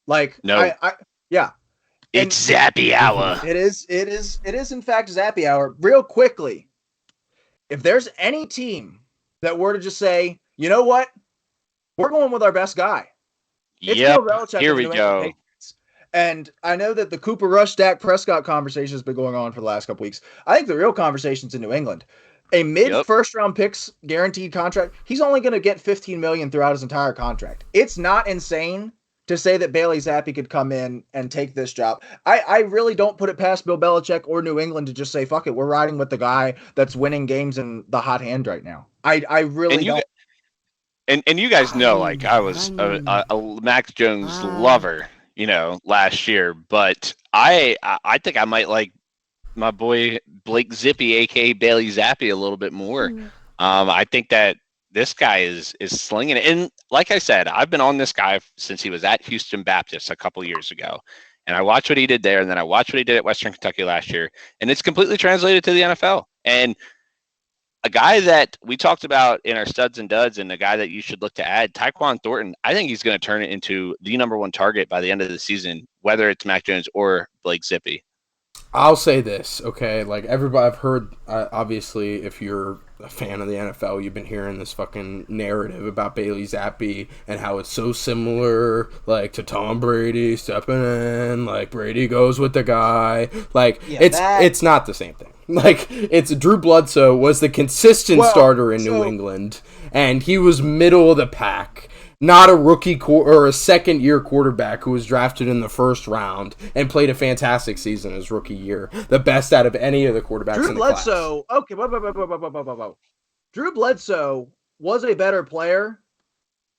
Like, no. Yeah. It's Zappe hour. It is in fact Zappe hour. Real quickly, if there's any team that were to just say, you know what? We're going with our best guy. It's Bill Belichick. Here we go. Patriots. And I know that the Cooper Rush, Dak Prescott conversation has been going on for the last couple weeks. I think the real conversation's in New England. A mid-first round picks guaranteed contract. He's only going to get $15 million throughout his entire contract. It's not insane to say that Bailey Zappe could come in and take this job. I really don't put it past Bill Belichick or New England to just say, fuck it, we're riding with the guy that's winning games in the hot hand right now. I really don't. And you guys know, like, I was a Mac Jones lover, last year. But I think I might like my boy Blake Zippy, a.k.a. Bailey Zappe, a little bit more. I think that this guy is slinging it. And like I said, I've been on this guy since he was at Houston Baptist a couple years ago. And I watched what he did there, and then I watched what he did at Western Kentucky last year. And it's completely translated to the NFL. And a guy that we talked about in our studs and duds and a guy that you should look to add, Tyquan Thornton, I think he's going to turn it into the number one target by the end of the season, whether it's Mac Jones or Blake Zippy. I'll say this, okay? Like, everybody, I've heard, obviously, if you're a fan of the NFL, you've been hearing this fucking narrative about Bailey Zappe and how it's so similar, like, to Tom Brady stepping in, like, Brady goes with the guy. Like, it's not the same thing. Like, it's Drew Bledsoe was the consistent starter in New England, and he was middle of the pack. Not a rookie or a second-year quarterback who was drafted in the first round and played a fantastic season his rookie year. The best out of any of the quarterbacks in the class. Okay, whoa. Drew Bledsoe was a better player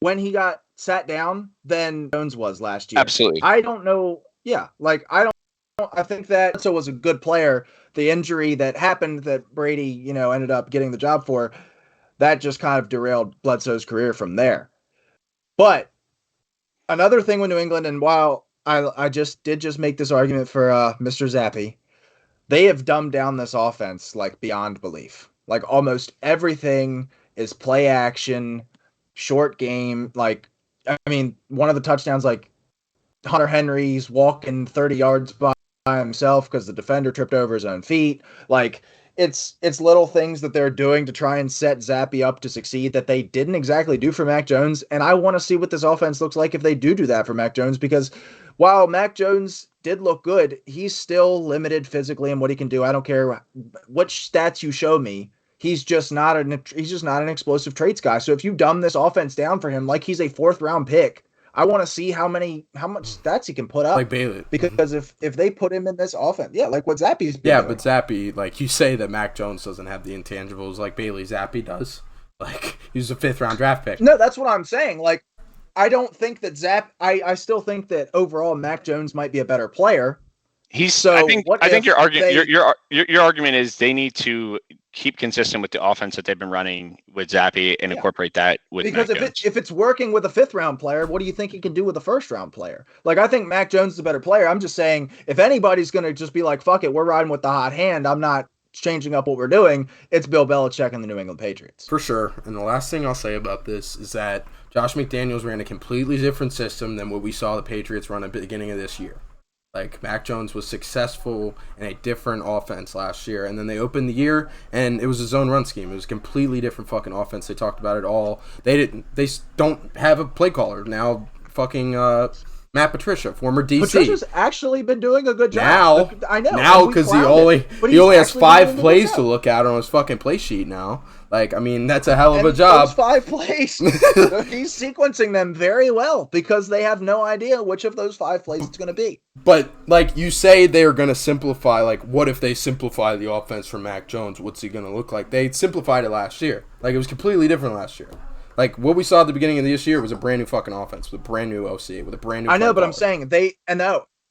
when he got sat down than Jones was last year. Absolutely. I don't know Yeah, like I think that Bledsoe was a good player. The injury that happened that Brady, ended up getting the job for, that just kind of derailed Bledsoe's career from there. But another thing with New England, and while I just make this argument for Mr. Zappe, they have dumbed down this offense like beyond belief. Like almost everything is play action, short game. Like, I mean, one of the touchdowns, like Hunter Henry's walking 30 yards by himself because the defender tripped over his own feet. Like, it's little things that they're doing to try and set Zappe up to succeed that they didn't exactly do for Mac Jones. And I want to see what this offense looks like if they do that for Mac Jones, because while Mac Jones did look good, he's still limited physically in what he can do. I don't care which stats you show me. He's just not an explosive traits guy. So if you dumb this offense down for him like he's a 4th-round pick, I want to see how much stats he can put up. Like Bailey. Because if they put him in this offense, yeah, like what Zappe's been doing. But Zappe, like you say that Mac Jones doesn't have the intangibles like Bailey Zappe does. Like, he's a 5th-round draft pick. No, that's what I'm saying. Like, I don't think that I still think that overall Mac Jones might be a better player. I think your argument is they need to keep consistent with the offense that they've been running with Zappe and incorporate that with because Mac Jones. if it's working with a 5th-round player, what do you think he can do with a 1st-round player? Like, I think Mac Jones is a better player. I'm just saying, if anybody's going to just be like, fuck it, we're riding with the hot hand, I'm not changing up what we're doing, it's Bill Belichick and the New England Patriots. For sure. And the last thing I'll say about this is that Josh McDaniels ran a completely different system than what we saw the Patriots run at the beginning of this year. Like, Mac Jones was successful in a different offense last year, and then they opened the year, and it was a zone run scheme. It was a completely different fucking offense. They talked about it all. They don't have a play caller now. Fucking Matt Patricia, former DC. Patricia's actually been doing a good job. Now, I know. Now, because he only has 5 plays to look at on his fucking play sheet now. Like, I mean, that's a hell of a job. Those 5 plays, he's sequencing them very well because they have no idea which of those 5 plays it's going to be. But, like, you say they're going to simplify. Like, what if they simplify the offense for Mac Jones? What's he going to look like? They simplified it last year. Like, it was completely different last year. Like, what we saw at the beginning of this year was a brand new fucking offense with a brand new OC, with a brand new. I know, but I'm saying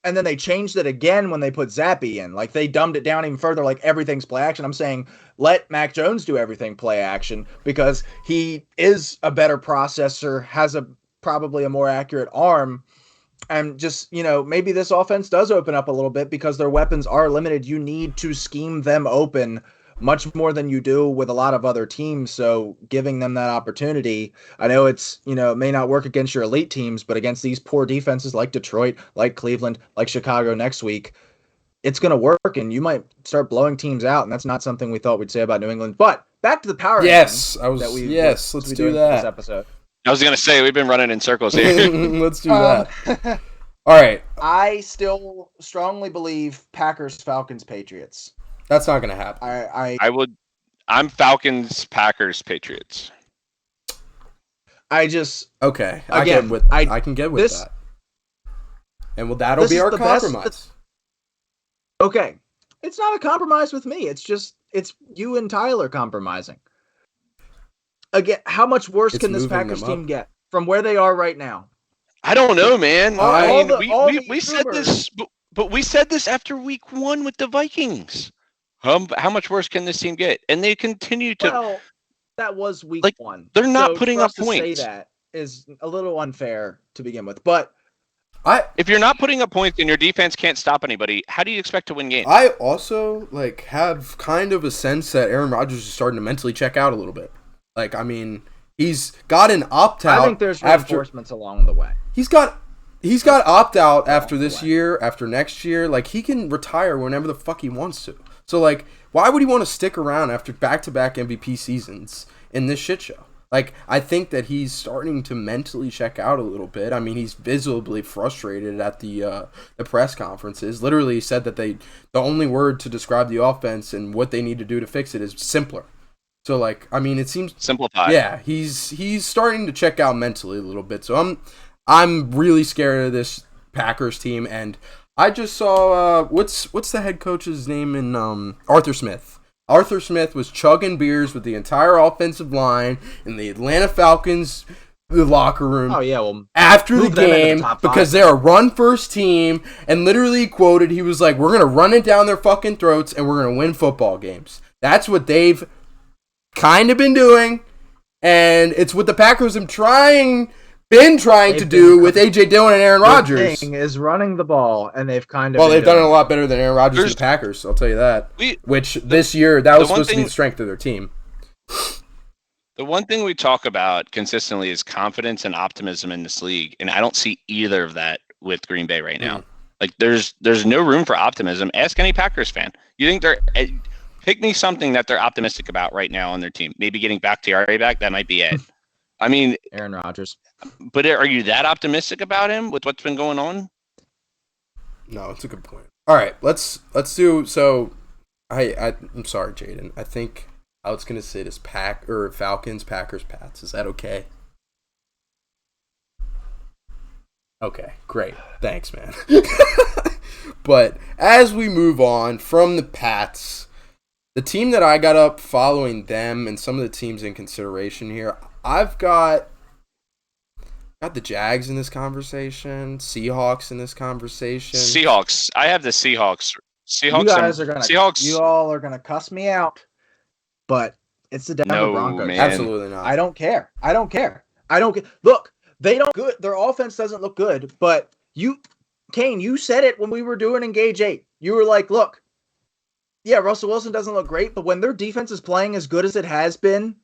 and then they changed it again when they put Zappe in. Like, they dumbed it down even further, like everything's play action. I'm saying let Mac Jones do everything play action because he is a better processor, has probably a more accurate arm. And just, maybe this offense does open up a little bit because their weapons are limited. You need to scheme them open much more than you do with a lot of other teams. So giving them that opportunity, I know it's, it may not work against your elite teams, but against these poor defenses like Detroit, like Cleveland, like Chicago next week, it's going to work and you might start blowing teams out. And that's not something we thought we'd say about New England. But back to the power. Yes, let's do that. This episode. I was going to say, we've been running in circles here. Let's do that. All right. I still strongly believe Packers, Falcons, Patriots. That's not going to happen. I'm Falcons, Packers, Patriots. Okay. Again, I can get with that. And that'll be our compromise. Okay. It's not a compromise with me. It's you and Tyler compromising. Again, how much worse can this Packers team get from where they are right now? I don't know, man. We said rumors. this, but we said this after week 1 with the Vikings. How much worse can this team get? And they continue to. Well, that was week 1. They're not putting up points. To say that is a little unfair to begin with. But if you're not putting up points and your defense can't stop anybody, how do you expect to win games? I also have kind of a sense that Aaron Rodgers is starting to mentally check out a little bit. Like, I mean, he's got an opt-out. I think there's reinforcements along the way. He's got opt-out after this year, after next year. Like, he can retire whenever the fuck he wants to. So, like, why would he want to stick around after back-to-back MVP seasons in this shit show? Like, I think that he's starting to mentally check out a little bit. I mean, he's visibly frustrated at the press conferences. Literally said that the only word to describe the offense and what they need to do to fix it is simpler. So, like, I mean, it seems simplified. Yeah, he's starting to check out mentally a little bit. So I'm really scared of this Packers team. And I just saw what's the head coach's name in Arthur Smith. Arthur Smith was chugging beers with the entire offensive line, and the Atlanta Falcons the locker room. Oh yeah, well, after the move them into the game top five. because they're a run-first team, and literally quoted, he was like, "We're gonna run it down their fucking throats, and we're gonna win football games." That's what they've kind of been doing, and it's what the Packers have been trying to do with AJ Dillon and Aaron Rodgers. The thing is running the ball, and they've kind of they've done it a lot better than Aaron Rodgers and the Packers. I'll tell you that. Which this year that was supposed to be the strength of their team. The one thing we talk about consistently is confidence and optimism in this league, and I don't see either of that with Green Bay right now. Like, there's no room for optimism. Ask any Packers fan. You think pick me something that they're optimistic about right now on their team. Maybe getting Bakhtiari back, that might be it. I mean, Aaron Rodgers. But are you that optimistic about him with what's been going on? No, it's a good point. All right, let's do so. I'm sorry, Jaden. I think I was gonna say this Falcons, Packers, Pats. Is that okay? Okay, great. Thanks, man. But as we move on from the Pats, the team that I got up following them and some of the teams in consideration here, I've got the Jags in this conversation, Seahawks in this conversation. Seahawks. I have the Seahawks. You all are gonna cuss me out, but it's the Denver Broncos. Man. Absolutely not. I don't care. Look, they don't good. Their offense doesn't look good, but Kane, you said it when we were doing Engage 8. You were like, look, yeah, Russell Wilson doesn't look great, but when their defense is playing as good as it has been,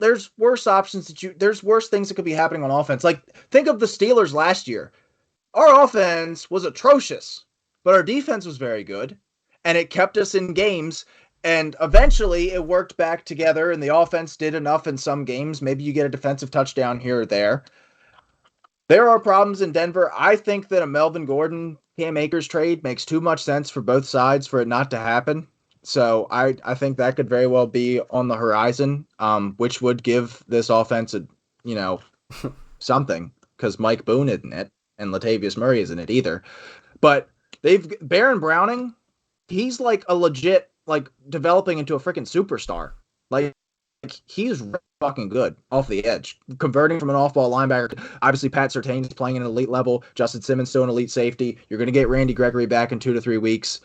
there's worse options there's worse things that could be happening on offense. Like, think of the Steelers last year. Our offense was atrocious, but our defense was very good, and it kept us in games, and eventually it worked back together, and the offense did enough in some games. Maybe you get a defensive touchdown here or there. There are problems in Denver. I think that a Melvin Gordon, Cam Akers trade makes too much sense for both sides for it not to happen. So I think that could very well be on the horizon, which would give this offense something, because Mike Boone isn't it, and Latavius Murray isn't it either. But Baron Browning, he's like a legit, like, developing into a freaking superstar. Like, he's fucking good off the edge, converting from an off-ball linebacker. Obviously, Pat Surtain is playing at an elite level. Justin Simmons still an elite safety. You're going to get Randy Gregory back in 2 to 3 weeks.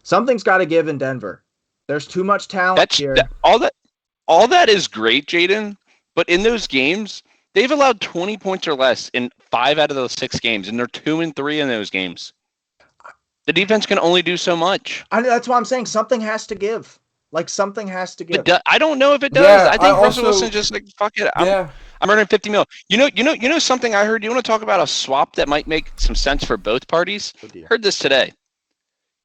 Something's got to give in Denver. There's too much talent here. All that is great, Jaden. But in those games, they've allowed 20 points or less in 5 out of those 6 games, and they're 2-3 in those games. The defense can only do so much. That's why I'm saying something has to give. Like, something has to give. I don't know if it does. Yeah, I think Russell Wilson just like, fuck it. I'm earning $50 million. You know something I heard. You want to talk about a swap that might make some sense for both parties? Heard this today.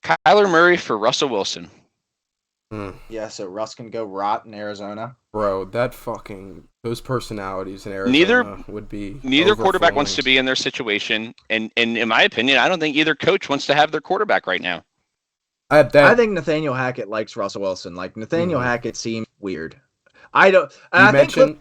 Kyler Murray for Russell Wilson. Yeah, so Russ can go rot in Arizona. Bro, those personalities in Arizona would be neither quarterback wants to be in their situation, and in my opinion, I don't think either coach wants to have their quarterback right now. I think Nathaniel Hackett likes Russell Wilson. Like, Nathaniel Hackett seems weird. I think Cliff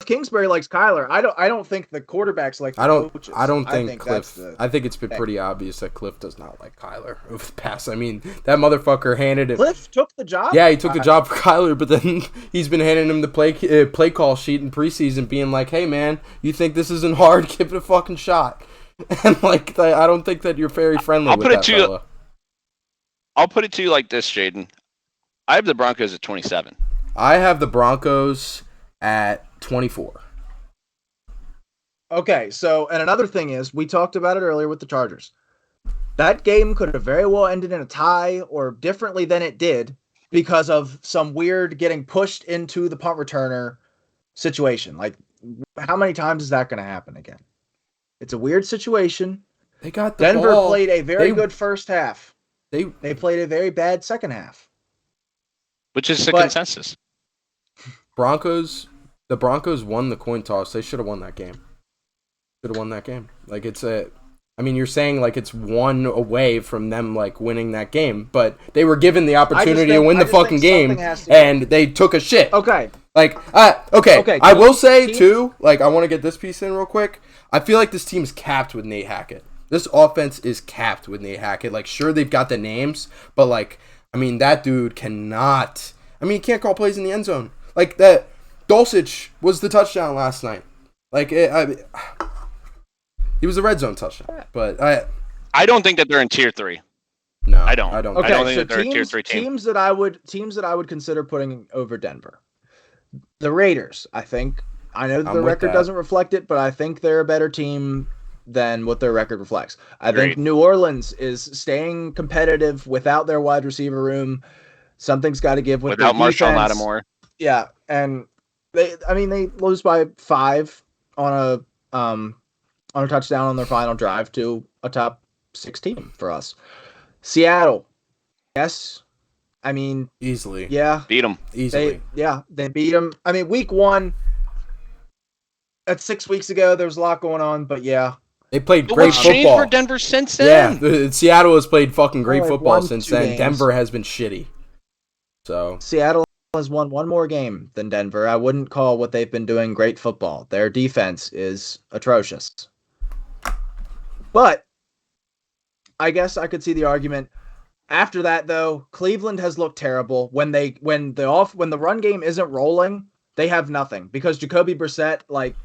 Kingsbury likes Kyler. I don't think the quarterbacks like the coaches. I don't think Cliff. I think it's been pretty obvious that Cliff does not like Kyler over the past. I mean, that motherfucker handed it. Cliff took the job. Yeah, he took the job for Kyler, but then he's been handing him the play call sheet in preseason, being like, "Hey, man, you think this isn't hard? Give it a fucking shot." And like, I don't think that you're very friendly with that fella. I'll put it to you like this, Jaden. I have the Broncos at 27. I have the Broncos at 24. Okay, so, and another thing is, we talked about it earlier with the Chargers. That game could have very well ended in a tie or differently than it did because of some weird getting pushed into the punt returner situation. Like, how many times is that going to happen again? It's a weird situation. They got the Denver ball. Played a very good first half. They played a very bad second half. Which is the consensus. The Broncos won the coin toss. They should have won that game. Like, you're saying like it's one away from them like winning that game, but they were given the opportunity to win the fucking game, and they took a shit. Okay. Like, okay. I will say too, like, I want to get this piece in real quick. I feel like this team is capped with Nate Hackett. This offense is capped with Nate Hackett. Like, sure, they've got the names, but, like, I mean, that dude cannot. I mean, he can't call plays in the end zone. Like, that Dulcich was the touchdown last night. Like he was a red zone touchdown, but I don't think that they're in tier 3. no, I don't. I don't. Okay, I don't think so that they're a tier 3 team. teams that I would consider putting over Denver. The Raiders, I think. I know I'm the with record that. doesn't reflect it, but I think they're a better team than what their record reflects. I think Agreed. New Orleans is staying competitive without their wide receiver room. Something's got to give with Without their Marshawn defense. Lattimore. Yeah, and they lose by 5 on a touchdown on their final drive to a top 6 team for us. Seattle, yes. I mean, Easily. yeah. Beat them. Easily. They beat them. I mean, week 1, that's 6 weeks ago. There was a lot going on, but yeah. They played But great what's football. changed for Denver since then? Yeah, Seattle has played fucking great Like football 1, since 2 then. games. Denver has been shitty. So Seattle has won one more game than Denver. I wouldn't call what they've been doing great football. Their defense is atrocious. But I guess I could see the argument. After that, though, Cleveland has looked terrible. When the run game isn't rolling, they have nothing because Jacoby Brissett, like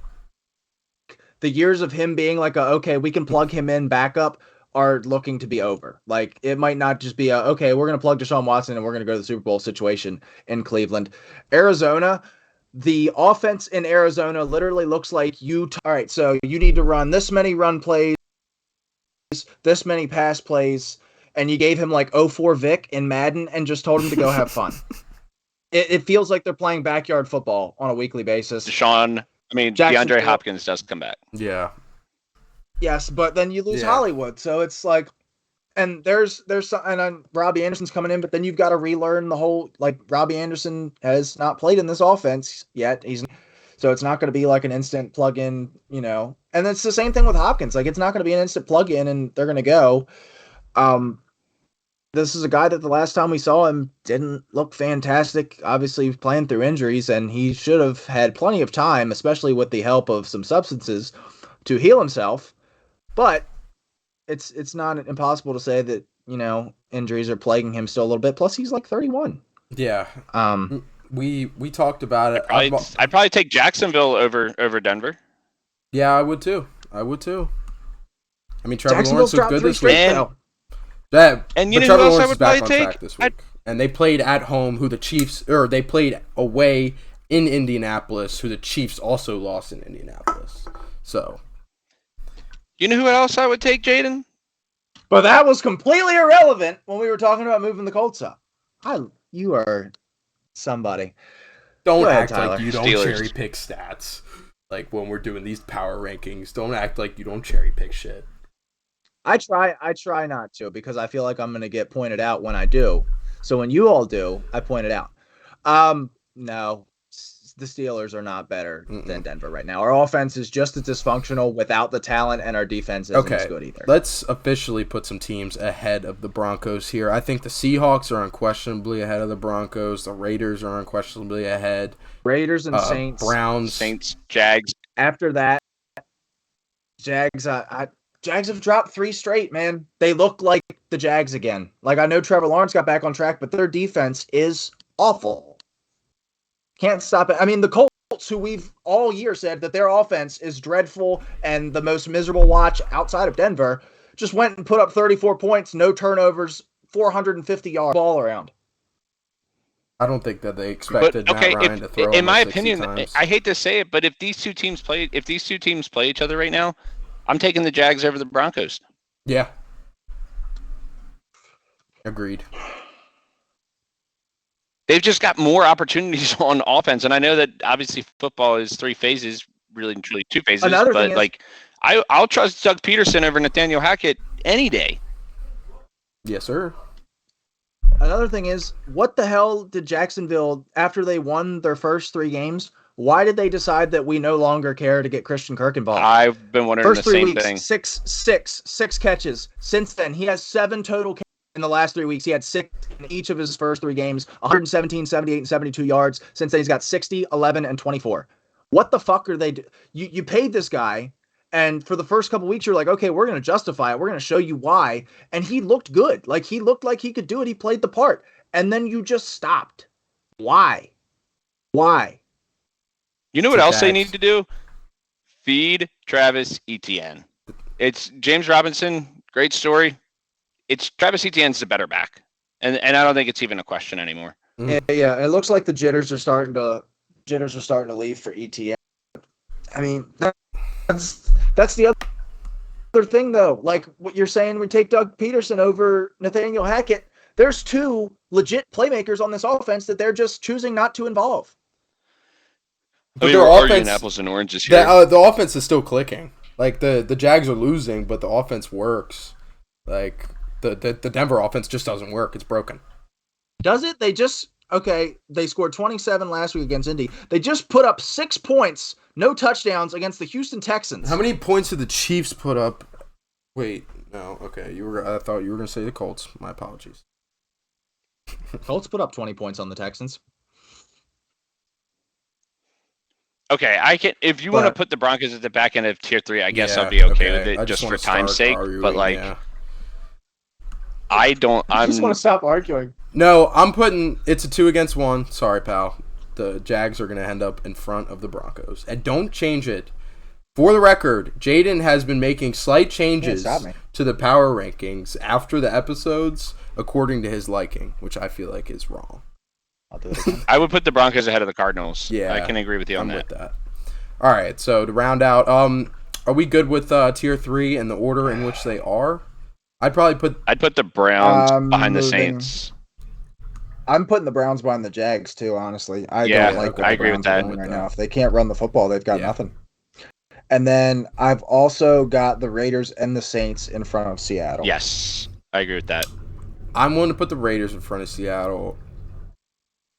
the years of him being like okay, we can plug him in backup are looking to be over. Like it might not just be okay, we're gonna plug Deshaun Watson and we're gonna go to the Super Bowl situation in Cleveland. Arizona, the offense in Arizona literally looks like all right, so you need to run this many run plays, this many pass plays, and you gave him like 04 Vic in Madden and just told him to go have fun. It feels like they're playing backyard football on a weekly basis. DeAndre Hopkins does come back. yeah. Yes, but then you lose Hollywood, so it's like, and there's Robbie Anderson's coming in, but then you've got to relearn the whole, like Robbie Anderson has not played in this offense yet. So it's not going to be like an instant plug in, and it's the same thing with Hopkins. Like it's not going to be an instant plug in and they're going to go. This is a guy that the last time we saw him didn't look fantastic. Obviously, he's playing through injuries, and he should have had plenty of time, especially with the help of some substances, to heal himself. But it's not impossible to say that, injuries are plaguing him still a little bit. Plus, he's like 31. Yeah. We talked about it. I'd probably take Jacksonville over Denver. Yeah, I would too. I mean, Trevor Jacksonville's Lawrence looked good this week. And you know who else I would probably take? This week. And they played at home, they played away in Indianapolis, who the Chiefs also lost in Indianapolis. So, you know who else I would take, Jaden? But that was completely irrelevant when we were talking about moving the Colts up. You are somebody. Don't act Tyler. like you don't Steelers. cherry pick stats. Like when we're doing these power rankings, don't act like you don't cherry pick shit. I try not to because I feel like I'm going to get pointed out when I do. So when you all do, I point it out. No, the Steelers are not better than Denver right now. Our offense is just as dysfunctional without the talent, and our defense isn't as good either. Let's officially put some teams ahead of the Broncos here. I think the Seahawks are unquestionably ahead of the Broncos. The Raiders are unquestionably ahead. Raiders and Saints. Browns. Saints, Jags. After that, Jags. Jags have dropped 3 straight, man. They look like the Jags again. Like, I know Trevor Lawrence got back on track, but their defense is awful. Can't stop it. I mean, the Colts, who we've all year said that their offense is dreadful and the most miserable watch outside of Denver, just went and put up 34 points, no turnovers, 450 yards ball around. I don't think that they expected Matt Ryan to throw. In my 60 opinion, times. I hate to say it, but if these two teams play each other right now, I'm taking the Jags over the Broncos. Yeah. Agreed. They've just got more opportunities on offense, and I know that obviously football is 3 phases, really and truly 2 phases. I'll trust Doug Peterson over Nathaniel Hackett any day. Yes, sir. Another thing is, what the hell did Jacksonville, after they won their first 3 games, why did they decide that we no longer care to get Christian Kirk involved? I've been wondering first the 3 same weeks, thing. 6 catches. Since then, he has 7 total catches in the last 3 weeks. He had 6 in each of his first 3 games, 117, 78, and 72 yards. Since then, he's got 60, 11, and 24. What the fuck are they doing? You paid this guy, and for the first couple weeks, you're like, okay, we're going to justify it. We're going to show you why. And he looked good. Like, he looked like he could do it. He played the part. And then you just stopped. Why? You know what else they need to do? feed Travis Etienne. It's James Robinson, great story. It's Travis Etienne's the better back, and I don't think it's even a question anymore. Yeah, it looks like the jitters are starting to leave for ETN. I mean, that's the other thing though. Like what you're saying, we take Doug Peterson over Nathaniel Hackett. There's two legit playmakers on this offense that they're just choosing not to involve. But we're arguing apples and oranges here. The offense is still clicking. Like the Jags are losing, but the offense works. Like the Denver offense just doesn't work. It's broken. Does it? They scored 27 last week against Indy. They just put up 6 points, no touchdowns against the Houston Texans. How many points did the Chiefs put up? Wait, no. Okay, I thought you were going to say the Colts. My apologies. Colts put up 20 points on the Texans. Okay, if you want to put the Broncos at the back end of tier 3, I guess I'll be okay with it just for time's sake. But I just want to stop arguing. No, I'm putting it's a 2 against 1. Sorry, pal. The Jags are going to end up in front of the Broncos. And don't change it. For the record, Jaden has been making slight changes to the power rankings after the episodes according to his liking, which I feel like is wrong. I'll do it again. I would put the Broncos ahead of the Cardinals. Yeah, I can agree with you on I'm with that. All right, so to round out, are we good with tier 3 and the order in which they are? I'd put the Browns behind the Saints. I'm putting the Browns behind the Jags too, honestly. I agree with that right now. If they can't run the football, they've got nothing. And then I've also got the Raiders and the Saints in front of Seattle. Yes, I agree with that. I'm willing to put the Raiders in front of Seattle.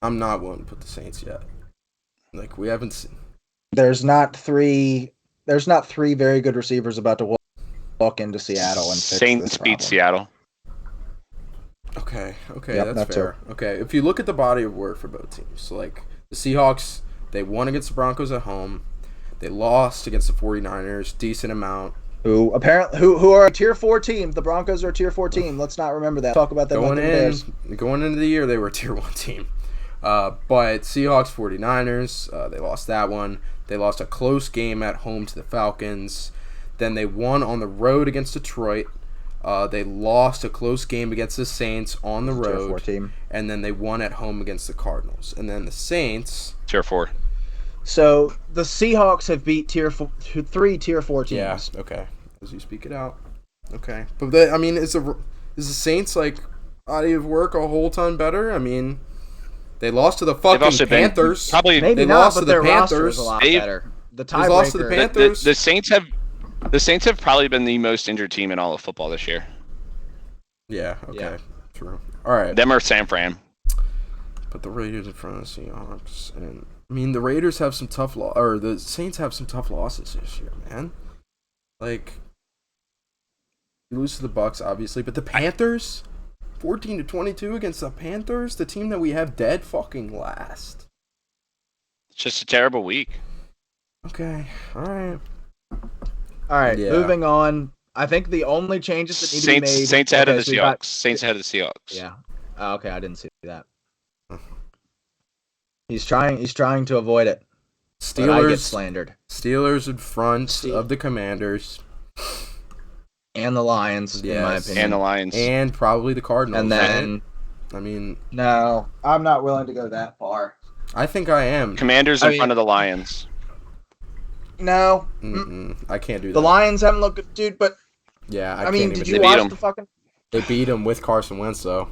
I'm not willing to put the Saints yet. Like we haven't seen. There's not three very good receivers about to walk into Seattle and fix Saints this problem. beat Seattle. Okay, Yep, that's fair. too. Okay, if you look at the body of work for both teams, so like the Seahawks, they won against the Broncos at home. They lost against the 49ers, decent amount. Who are a tier 4 team. The Broncos are a tier 4 team. Let's not remember that. Talk about them like the Bears. Going into the year, they were a tier 1 team. But Seahawks, 49ers, they lost that one. They lost a close game at home to the Falcons. Then they won on the road against Detroit. They lost a close game against the Saints on the road. Tier 4 team. And then they won at home against the Cardinals. And then the Saints. Tier 4. So the Seahawks have beat tier 3 tier 4 teams. Yeah, okay. As you speak it out. Okay. But is the Saints body of work a whole ton better? I mean, they lost to the fucking Panthers. Probably maybe they not, lost but to the their Panthers. roster is a lot better. The tiebreaker. Lost to the Panthers. The Saints have probably been the most injured team in all of football this year. Yeah, okay. True. All right. Them or San Fran. But the Raiders in front of the Seahawks, and I mean the Raiders have some tough the Saints have some tough losses this year, man. Like you lose to the Bucks, obviously, but the Panthers, 14-22 against the Panthers, the team that we have dead fucking last. It's just a terrible week. Okay, all right. Yeah. Moving on. I think the only changes that need to be made. Saints ahead of the Seahawks. Saints ahead of the Seahawks. Yeah. Okay, I didn't see that. He's trying to avoid it. Steelers I get slandered. Steelers in front of the Commanders. And the Lions, in my opinion. And the Lions. And probably the Cardinals. And then no, I'm not willing to go that far. I think I am. Commanders in front of the Lions. No. I can't do that. The Lions haven't looked good, dude, but yeah, did you watch the fucking They beat them with Carson Wentz though.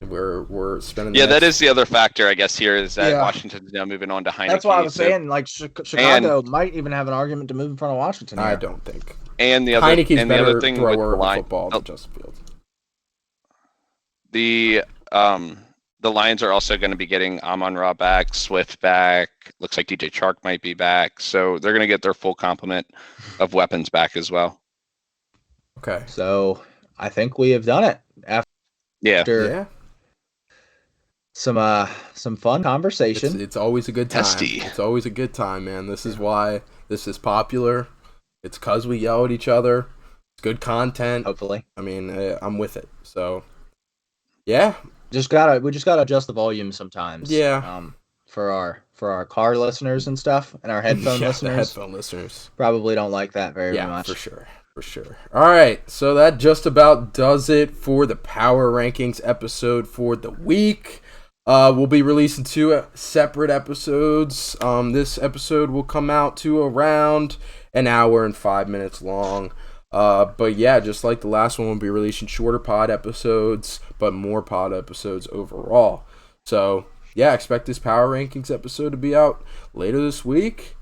We're spending. That is the other factor, I guess. Here is that Washington's now moving on to Heineke. That's why I was saying, Chicago might even have an argument to move in front of Washington. I don't think. And the other Heineke's and better the other thing with the line, football than Justin Fields. The Lions are also going to be getting Amon-Ra back, Swift back. Looks like DJ Chark might be back, so they're going to get their full complement of weapons back as well. Okay. So I think we have done it after some fun conversation. It's always a good time. Testy. It's always a good time, man. This is why this is popular. It's because we yell at each other. It's good content. Hopefully. I mean, I'm with it. So, yeah. We just gotta adjust the volume sometimes. Yeah. For for our car listeners and stuff, and our headphone Yeah, listeners. the headphone listeners. Probably don't like that very Yeah, much. for sure. All right, so that just about does it for the Power Rankings episode for the week. We'll be releasing 2 separate episodes. This episode will come out to around an hour and 5 minutes long. But yeah, just like the last one, we'll be releasing shorter pod episodes, but more pod episodes overall. So yeah, expect this Power Rankings episode to be out later this week.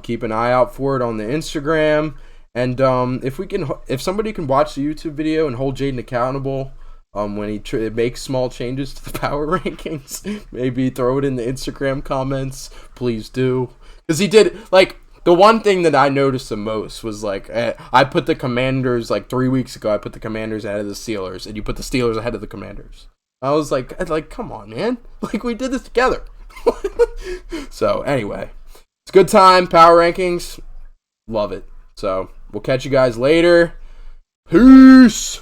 Keep an eye out for it on the Instagram. And if somebody can watch the YouTube video and hold Jaden accountable when he makes small changes to the Power Rankings, maybe throw it in the Instagram comments. Please do, because he did like. The one thing that I noticed the most was, like, I put the Commanders, like, 3 weeks ago, I put the Commanders ahead of the Steelers, and you put the Steelers ahead of the Commanders. I was like, come on, man. Like, we did this together. So, anyway. It's a good time. Power Rankings. Love it. So, we'll catch you guys later. Peace.